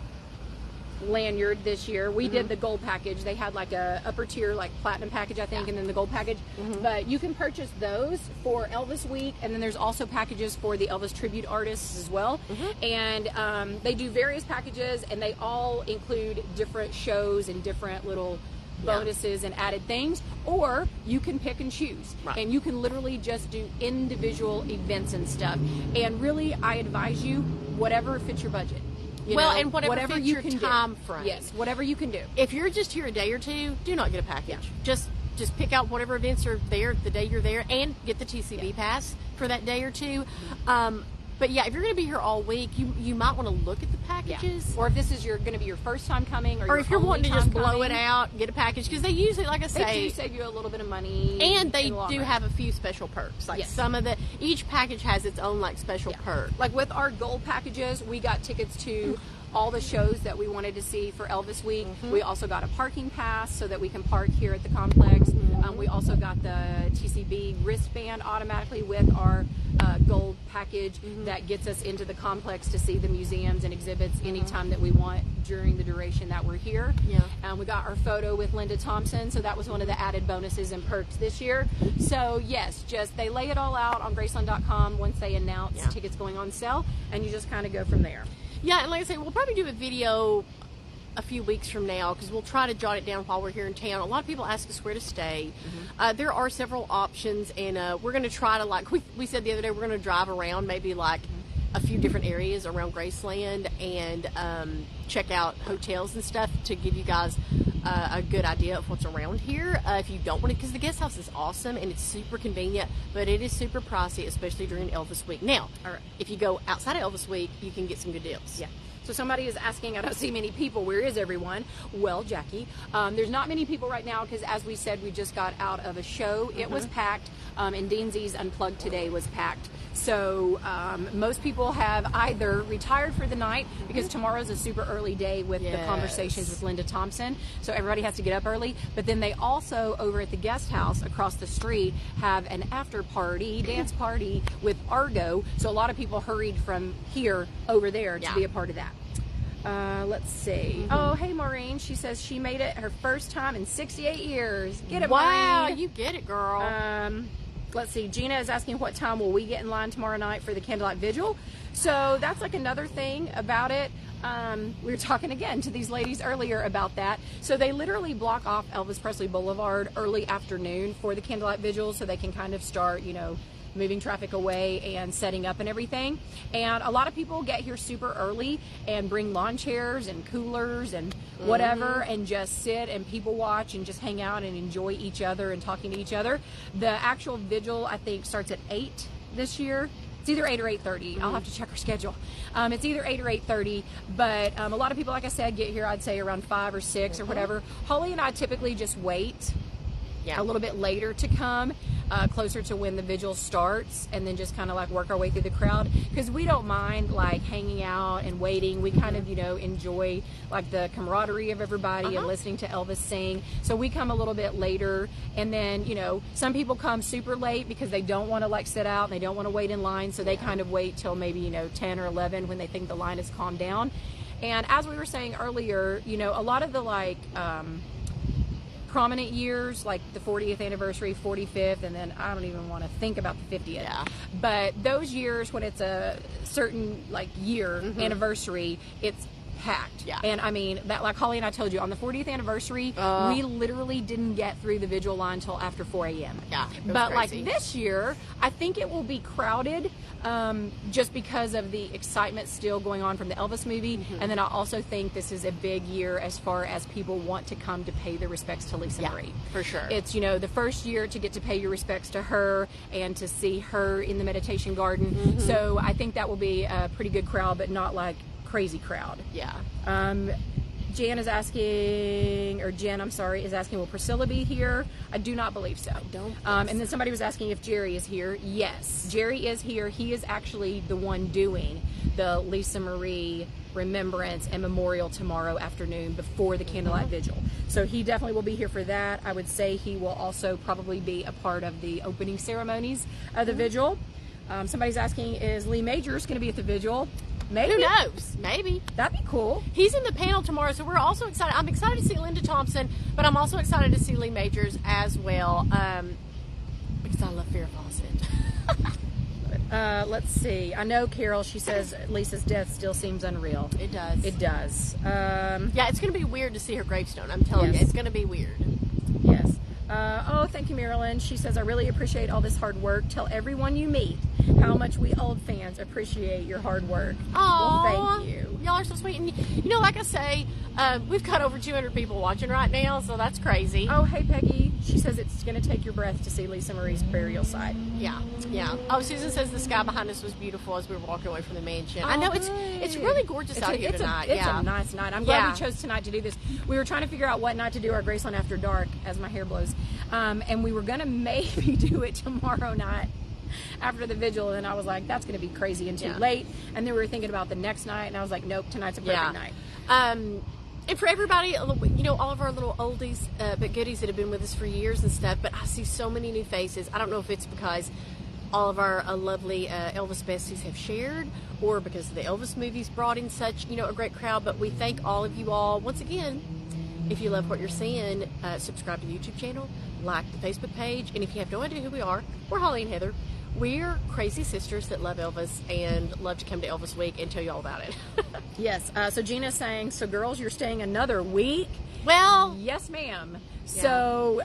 lanyard this year. We did the gold package. They had like a upper tier, like platinum package, I think, and then the gold package. But you can purchase those for Elvis Week, and then there's also packages for the Elvis tribute artists as well. And they do various packages, and they all include different shows and different little bonuses and added things, or you can pick and choose, and you can literally just do individual events and stuff. And really, I advise you whatever fits your budget. You know, and whatever you your can time do. frame. Yes, whatever you can do. If you're just here a day or two, do not get a package. Just pick out whatever events are there the day you're there, and get the TCB pass for that day or two. But yeah, if you're going to be here all week, you might want to look at the packages. Or if this is going to be your first time coming, or if you're wanting to just blow it out, get a package, because they usually, like I say, they do save you a little bit of money, and they do have a few special perks. Like some of each package has its own like special perk. Like with our gold packages, we got tickets to all the shows that we wanted to see for Elvis Week. We also got a parking pass so that we can park here at the complex. We also got the TCB wristband automatically with our gold package that gets us into the complex to see the museums and exhibits anytime that we want during the duration that we're here. We got our photo with Linda Thompson, so that was one of the added bonuses and perks this year. So yes, just they lay it all out on Graceland.com once they announce tickets going on sale, and you just kind of go from there. Yeah, and like I say, we'll probably do a video a few weeks from now because we'll try to jot it down while we're here in town. A lot of people ask us where to stay. There are several options, and we're going to try to, like we said the other day, we're going to drive around maybe like a few different areas around Graceland and check out hotels and stuff to give you guys a good idea of what's around here. If you don't want to, because the guest house is awesome and it's super convenient, but it is super pricey, especially during Elvis Week. Now, if you go outside of Elvis Week, you can get some good deals. Yeah. So somebody is asking, I don't see many people. Where is everyone? Well, Jackie, there's not many people right now because, as we said, we just got out of a show. It was packed, and Dean Z's Unplugged today was packed. So most people have either retired for the night because tomorrow's a super early day with the conversations with Linda Thompson. So everybody has to get up early. But then they also, over at the guest house across the street, have an after party, dance party with Argo. So a lot of people hurried from here over there to be a part of that. Let's see. Oh, hey, Maureen. She says she made it her first time in 68 years. Get it, wow, Maureen. you get it, girl. Let's see. Gina is asking what time will we get in line tomorrow night for the candlelight vigil. So that's like another thing about it. We were talking again to these ladies earlier about that. So they literally block off Elvis Presley Boulevard early afternoon for the candlelight vigil so they can kind of start, moving traffic away and setting up and everything. And a lot of people get here super early and bring lawn chairs and coolers and whatever and just sit and people watch and just hang out and enjoy each other and talking to each other. The actual vigil, I think, starts at 8 this year. It's either 8 or 8:30. I'll have to check our schedule. It's either 8 or 8:30, but a lot of people, like I said, get here, I'd say, around 5 or 6 or whatever. Holly and I typically just wait a little bit later to come, closer to when the vigil starts, and then just kind of like work our way through the crowd, because we don't mind like hanging out and waiting. We kind of, you know, enjoy like the camaraderie of everybody and listening to Elvis sing. So we come a little bit later, and then, you know, some people come super late because they don't want to like sit out and they don't want to wait in line, so they kind of wait till maybe, you know, 10 or 11 when they think the line has calmed down. And as we were saying earlier, you know, a lot of the like prominent years, like the 40th anniversary, 45th, and then I don't even want to think about the 50th. Yeah. But those years when it's a certain like year anniversary, it's packed. Yeah. And I mean, that, like Holly and I told you, on the 40th anniversary, we literally didn't get through the vigil line until after 4 a.m. Yeah. But like this year, I think it will be crowded, just because of the excitement still going on from the Elvis movie. And then I also think this is a big year as far as people want to come to pay their respects to Lisa Marie. For sure. It's, you know, the first year to get to pay your respects to her and to see her in the meditation garden. So I think that will be a pretty good crowd, but not like crazy crowd. Yeah. Jen is asking, or Jen, I'm sorry, is asking, will Priscilla be here? I do not believe so. Don't and then somebody was asking if Jerry is here. Yes, Jerry is here. He is actually the one doing the Lisa Marie remembrance and memorial tomorrow afternoon before the candlelight vigil. So he definitely will be here for that. I would say he will also probably be a part of the opening ceremonies of the vigil. Somebody's asking, is Lee Majors going to be at the vigil? Maybe. Who knows? Maybe. That'd be cool. He's in the panel tomorrow, so we're also excited. I'm excited to see Linda Thompson, but I'm also excited to see Lee Majors as well, because I love Farrah Fawcett. Let's see. I know Carol, she says Lisa's death still seems unreal. It does. It does. Yeah, it's going to be weird to see her gravestone. I'm telling you, it's going to be weird. Yes. Oh, thank you, Marilyn. She says, I really appreciate all this hard work. Tell everyone you meet how much we old fans appreciate your hard work. Aww. Well, thank you. Y'all are so sweet. And, you know, like I say, we've got over 200 people watching right now, so that's crazy. Oh, hey, Peggy. She says it's going to take your breath to see Lisa Marie's burial site. Yeah, yeah. Oh, Susan says the sky behind us was beautiful as we were walking away from the mansion. Oh, I know, it's good. really gorgeous out here tonight. It's a nice night. I'm glad we chose tonight to do this. We were trying to figure out what night to do our Graceland After Dark as my hair blows. And we were going to maybe do it tomorrow night after the vigil, and I was like, that's going to be crazy and too late. And then we were thinking about the next night, and I was like, nope, tonight's a perfect night. And for everybody, you know, all of our little oldies but goodies that have been with us for years and stuff, but I see so many new faces. I don't know if it's because all of our lovely Elvis besties have shared, or because the Elvis movies brought in such, you know, a great crowd, but we thank all of you all. Once again, if you love what you're seeing, subscribe to the YouTube channel, like the Facebook page, and if you have no idea who we are, we're Holly and Heather. We're crazy sisters that love Elvis and love to come to Elvis Week and tell you all about it. Yes. So Gina's saying, so girls, you're staying another week? Well, yes, ma'am. So,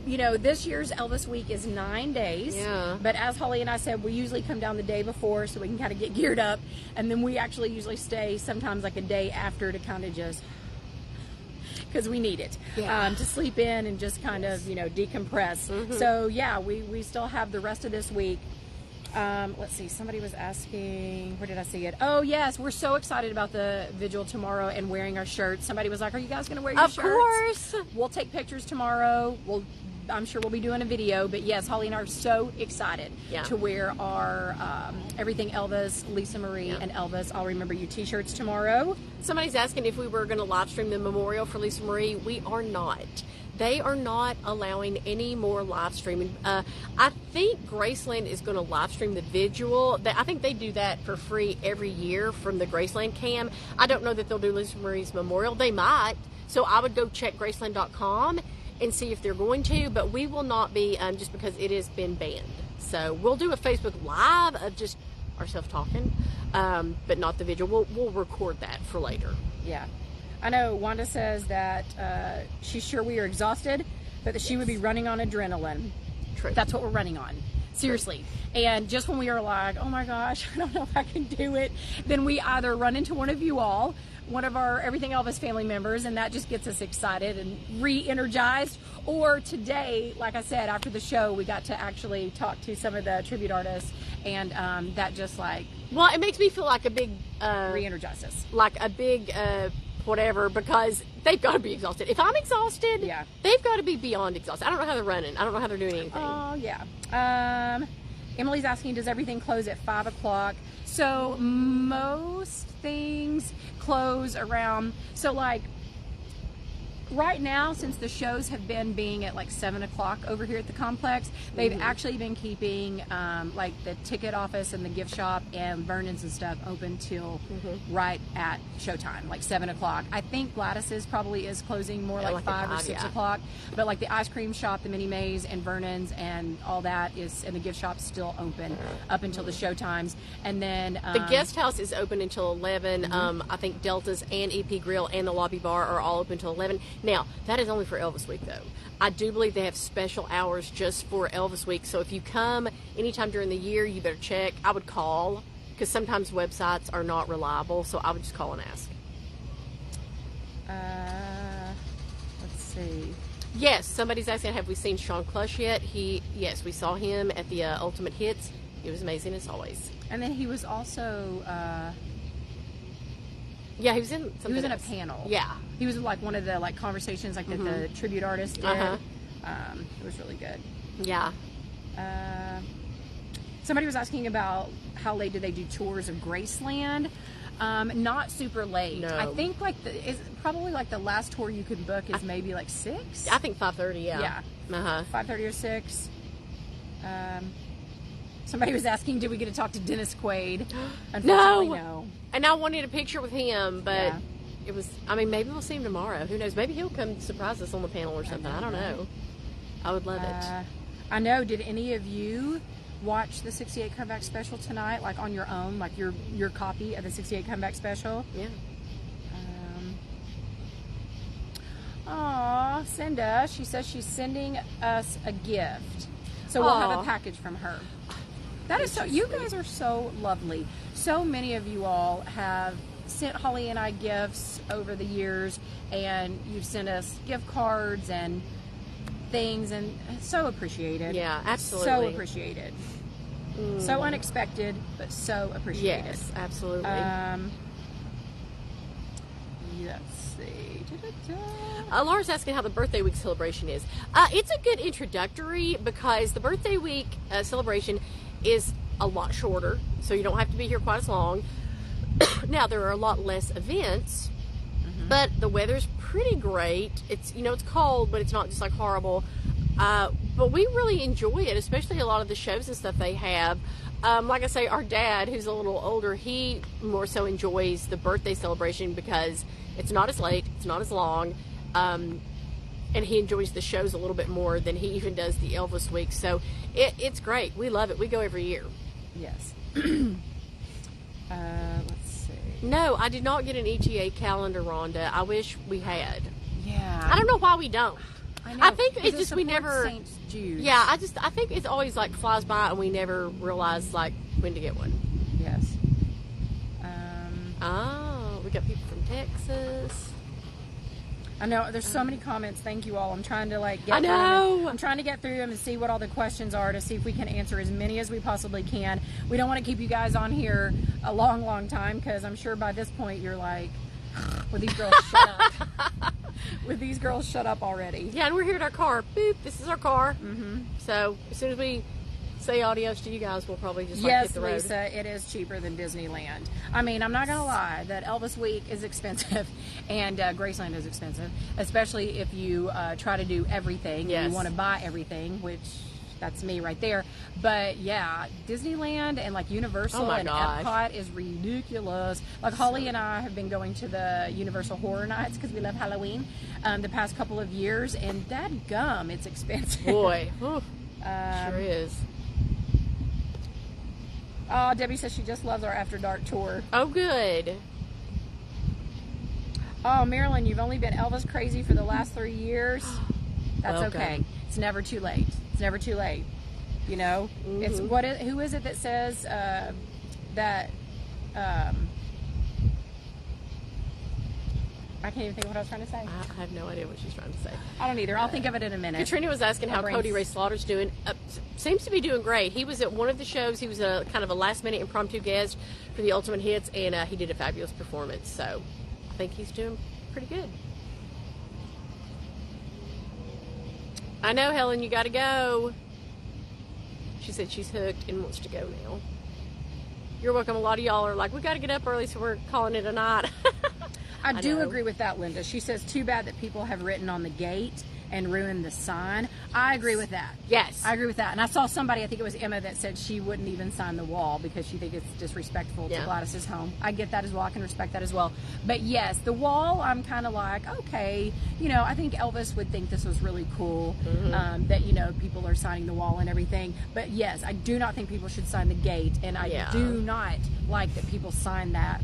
you know, this year's Elvis Week is 9 days. Yeah. But as Holly and I said, we usually come down the day before so we can kind of get geared up. And then we actually usually stay sometimes like a day after to kind of just, because we need it, to sleep in and just kind of, you know, decompress. So, yeah, we still have the rest of this week. Let's see, somebody was asking, where did I see it? Oh, yes, we're so excited about the vigil tomorrow and wearing our shirts. Somebody was like, are you guys going to wear your shirts? Of course. We'll take pictures tomorrow. I'm sure we'll be doing a video, but yes, Holly and I are so excited to wear our Everything Elvis, Lisa Marie, and Elvis, I'll Remember You t-shirts tomorrow. Somebody's asking if we were going to live stream the memorial for Lisa Marie. We are not. They are not allowing any more live streaming. I think Graceland is going to live stream the vigil. I think they do that for free every year from the Graceland cam. I don't know that they'll do Lisa Marie's memorial. They might. So I would go check Graceland.com and see if they're going to, but we will not be, just because it has been banned. So we'll do a Facebook Live of just ourselves talking, but not the vigil. We'll record that for later. Yeah. I know Wanda says that she's sure we are exhausted, but that she would be running on adrenaline. True. That's what we're running on. Seriously. True. And just when we are like, oh my gosh, I don't know if I can do it, then we either run into one of you all, one of our Everything Elvis family members, and that just gets us excited and re-energized. Or today, like I said, after the show, we got to actually talk to some of the tribute artists, and that just like... Well, it makes me feel like a big... re-energized us. Like a big whatever, because they've got to be exhausted. If I'm exhausted, Yeah. they've got to be beyond exhausted. I don't know how they're running. I don't know how they're doing anything. Oh, yeah. Emily's asking, does everything close at 5 o'clock? So most things close around, so like right now, since the shows have been being at like 7 o'clock over here at the complex, they've actually been keeping like the ticket office and the gift shop and Vernon's and stuff open till right at showtime, like 7 o'clock. I think Gladys's probably is closing more like 5 or 6 o'clock, but like the ice cream shop, the Mini Maze, and Vernon's and all that is, and the gift shop's still open up until the show times. And then the guest house is open until 11. I think Delta's and EP Grill and the lobby bar are all open until 11. Now, that is only for Elvis Week, though. I do believe they have special hours just for Elvis Week. So if you come anytime during the year, you better check. I would call, because sometimes websites are not reliable. So I would just call and ask. let's see. Yes, somebody's asking, have we seen Sean Clush yet? Yes, we saw him at the Ultimate Hits. He was amazing as always. And then he was also Yeah, he was in something he was in a else. panel. Yeah. He was like one of the like conversations like that the tribute artist did. It was really good. Yeah. Somebody was asking about how late do they do tours of Graceland. Not super late. No. I think like is probably like the last tour you can book is maybe like 6. I think 5:30, yeah. Yeah. 5:30 or 6. Somebody was asking, did we get to talk to Dennis Quaid? Unfortunately, no. And I wanted a picture with him, but Yeah. it was, I mean, maybe we'll see him tomorrow. Who knows? Maybe he'll come surprise us on the panel or something. I don't know. I would love it. I know. Did any of you watch the 68 Comeback Special tonight, like on your own, like your copy of the 68 Comeback Special? Yeah. Aw, Cinda, she says she's sending us a gift. So we'll have Aw. a package from her. That is so, you guys are so lovely. So many of you all have sent Holly and I gifts over the years, and you've sent us gift cards and things, and it's so appreciated. Yeah, absolutely. So appreciated. So unexpected, but so appreciated. Yes, absolutely. Let's see. Da-da-da. Laura's asking how the birthday week celebration is. It's a good introductory because the birthday week celebration is a lot shorter, so you don't have to be here quite as long. Now, there are a lot less events, but the weather's pretty great. It's, it's cold, but it's not just like horrible. But we really enjoy it, especially a lot of the shows and stuff they have. Like I say, our dad, who's a little older, he more so enjoys the birthday celebration because it's not as late, it's not as long, and he enjoys the shows a little bit more than he even does the Elvis week. So it's great. We love it. We go every year. Yes. Let's see. No, I did not get an ETA calendar, Rhonda. I wish we had. Yeah. I don't know why we don't. I know. I think because it's just it we supports never. St. Jude. Yeah, I think it's always like flies by and we never realize like when to get one. Yes. Oh, we got people from Texas. I know there's so many comments. Thank you all. I'm trying to like get I know. I'm trying to get through them and see what all the questions are to see if we can answer as many as we possibly can. We don't want to keep you guys on here a long time because I'm sure by this point you're like, will these girls shut up? Would these girls shut up already? Yeah, and we're here at our car. Boop, this is our car. Mm-hmm. So as soon as we say adios to you guys, we'll probably just hit the road. Yes, Lisa, it is cheaper than Disneyland. I mean, I'm not going to lie that Elvis Week is expensive and Graceland is expensive, especially if you try to do everything. Yes. And you want to buy everything, which that's me right there. But yeah, Disneyland and like Universal and Epcot is ridiculous. Like Holly and I have been going to the Universal Horror Nights because we love Halloween the past couple of years, and that gum, it's expensive. Boy, sure is. Oh, Debbie says she just loves our After Dark tour. Oh, good. Oh, Marilyn, you've only been Elvis crazy for the last 3 years. That's Welcome. okay. It's never too late. It's never too late. You know, it's who is it that says that? I can't even think of what I was trying to say. I have no idea what she's trying to say. I don't either. I'll think of it in a minute. Katrina was asking how Cody Ray Slaughter's doing. Seems to be doing great. He was at one of the shows. He was a kind of a last-minute impromptu guest for the Ultimate Hits, and he did a fabulous performance. So I think he's doing pretty good. I know, Helen, you got to go. She said she's hooked and wants to go now. You're welcome. A lot of y'all are like, we got to get up early, so we're calling it a night. I do agree with that, Linda. She says, too bad that people have written on the gate and ruined the sign. I agree with that. Yes. I agree with that. And I saw somebody, I think it was Emma, that said she wouldn't even sign the wall because she thinks it's disrespectful to Gladys's home. I get that as well. I can respect that as well. But yes, the wall, I'm kind of like, okay, you know, I think Elvis would think this was really cool, that, you know, people are signing the wall and everything. But yes, I do not think people should sign the gate. And I do not like that people sign that,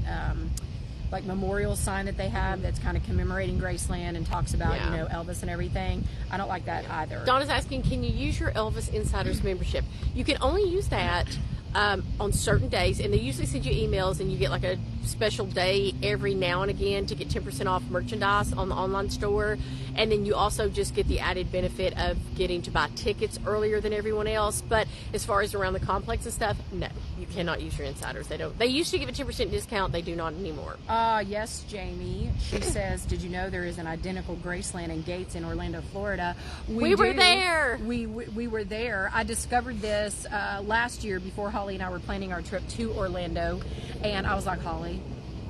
like memorial sign that they have that's kind of commemorating Graceland and talks about, you know, Elvis and everything. I don't like that either. Donna's asking, can you use your Elvis Insiders membership? You can only use that on certain days, and they usually send you emails, and you get like a special day every now and again to get 10% off merchandise on the online store. And then you also just get the added benefit of getting to buy tickets earlier than everyone else. But as far as around the complex and stuff, no, you cannot use your Insiders. They don't. They used to give a 10% discount. They do not anymore. Yes, Jamie. She says, did you know there is an identical Graceland and Gates in Orlando, Florida? We were there. We were there. I discovered this last year before Holly and I were planning our trip to Orlando. And I was like, Holly,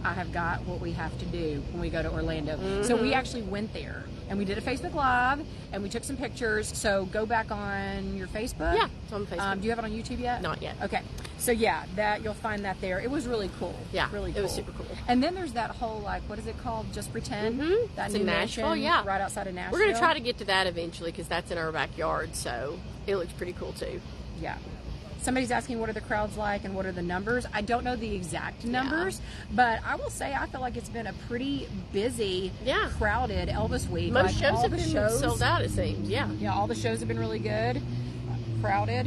I have got what we have to do when we go to Orlando. So we actually went there. And we did a Facebook Live, and we took some pictures. So go back on your Facebook. Yeah, it's on Facebook. Do you have it on YouTube yet? Not yet. Okay. So yeah, that you'll find that there. It was really cool. Yeah, really cool. It was super cool. And then there's that whole, like, what is it called? Just Pretend. That It's new in Nashville. mansion Yeah, right outside of Nashville. We're gonna try to get to that eventually because that's in our backyard. So it looks pretty cool too. Yeah. Somebody's asking what are the crowds like and what are the numbers. I don't know the exact numbers, but I will say I feel like it's been a pretty busy, crowded Elvis week. Most like, shows all have the been shows, sold out, it seems. Yeah. Yeah, all the shows have been really good, crowded.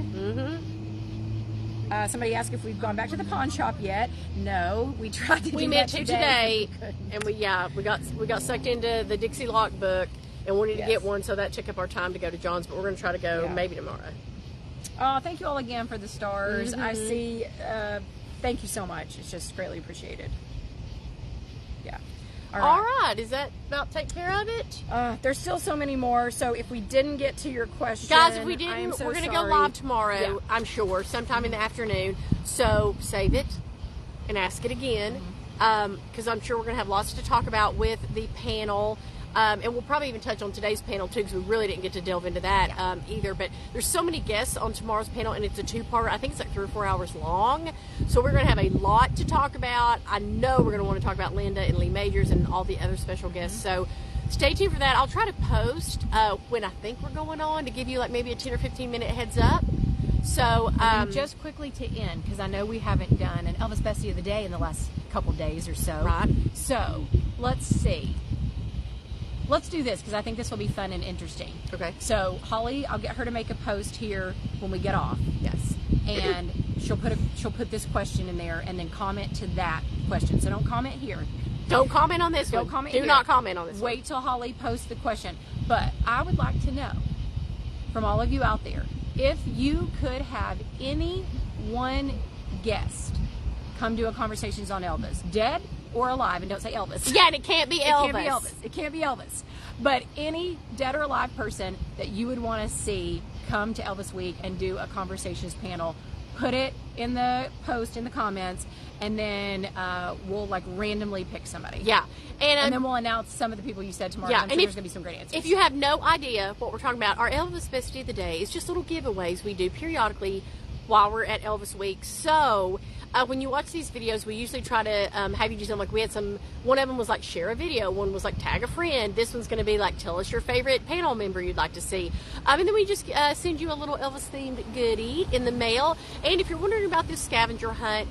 Somebody asked if we've gone back to the pawn shop yet. No, we tried to. We meant to today, and we got sucked into the Dixie Lock book and wanted to get one, so that took up our time to go to John's. But we're going to try to go maybe tomorrow. Oh, thank you all again for the stars. I see. Thank you so much. It's just greatly appreciated. Yeah. All right. Is that about take care of it? There's still so many more. So if we didn't get to your question, guys, if we didn't, we're going to go live tomorrow. Yeah. I'm sure, sometime in the afternoon. So save it and ask it again, because I'm sure we're going to have lots to talk about with the panel. And we'll probably even touch on today's panel too, because we really didn't get to delve into that either. But there's so many guests on tomorrow's panel, and it's a two-parter. I think it's like 3 or 4 hours long. So we're going to have a lot to talk about. I know we're going to want to talk about Linda and Lee Majors and all the other special guests. So stay tuned for that. I'll try to post when I think we're going on to give you like maybe a 10 or 15 minute heads up. So just quickly to end, because I know we haven't done an Elvis Bestie of the Day in the last couple days or so. Right. So let's see. Let's do this because I think this will be fun and interesting. Okay. So Holly, I'll get her to make a post here when we get off. Yes. And she'll put this question in there and then comment to that question. So don't comment here. Don't comment on this one. Don't comment Do here. not comment on this one. Wait till Holly posts the question. But I would like to know from all of you out there, if you could have any one guest come do a Conversations on Elvis, dead or alive, and don't say Elvis. Yeah, and it can't be Elvis. It can't be Elvis. It can't be Elvis. But any dead or alive person that you would want to see come to Elvis Week and do a Conversations panel, put it in the post in the comments, and then we'll like randomly pick somebody. Yeah. And then we'll announce some of the people you said tomorrow. Yeah, I'm sure there's going to be some great answers. If you have no idea what we're talking about, our Elvis Bestie of the Day is just little giveaways we do periodically while we're at Elvis Week. So when you watch these videos, we usually try to have you do something like we had some. One of them was like share a video. One was like tag a friend. This one's going to be like tell us your favorite panel member you'd like to see. And then we just send you a little Elvis themed goodie in the mail. And if you're wondering about this scavenger hunt,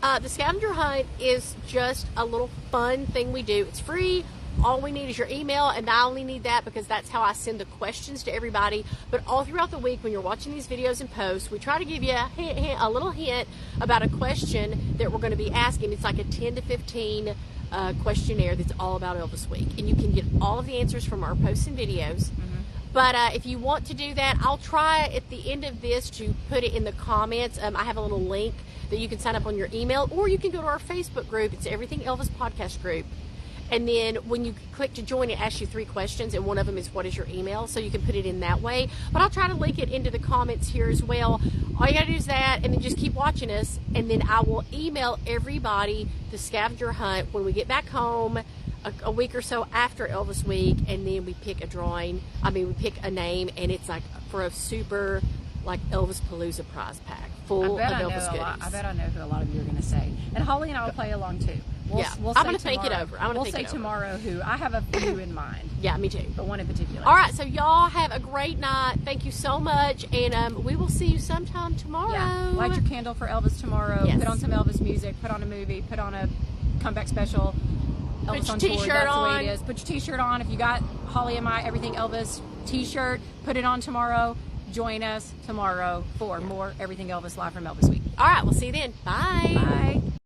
the scavenger hunt is just a little fun thing we do. It's free. All we need is your email, and I only need that because that's how I send the questions to everybody. But all throughout the week when you're watching these videos and posts, we try to give you a little hint about a question that we're going to be asking. It's like a 10 to 15 questionnaire that's all about Elvis Week. And you can get all of the answers from our posts and videos. But if you want to do that, I'll try at the end of this to put it in the comments. I have a little link that you can sign up on your email, or you can go to our Facebook group. It's Everything Elvis Podcast group. And then when you click to join, it asks you 3 questions, and one of them is what is your email, so you can put it in that way. But I'll try to link it into the comments here as well. All you gotta do is that, and then just keep watching us, and then I will email everybody the scavenger hunt when we get back home a week or so after Elvis week, and then we pick we pick a name, and it's like for a super like Elvis Palooza prize pack full of Elvis goodies. I bet I know who a lot of you are going to say. And Holly and I will play along too. We'll I'm going to think it over. We'll say tomorrow who. I have a few in mind. Yeah, me too. But one in particular. All right, so y'all have a great night. Thank you so much, and we will see you sometime tomorrow. Yeah. Light your candle for Elvis tomorrow. Yes. Put on some Elvis music. Put on a movie. Put on a comeback special. Elvis Put on your tour. t-shirt That's on. the way it is. Put your t-shirt on. If you got Holly and my Everything Elvis t-shirt, put it on tomorrow. Join us tomorrow for more Everything Elvis live from Elvis Week. All right, we'll see you then. Bye. Bye.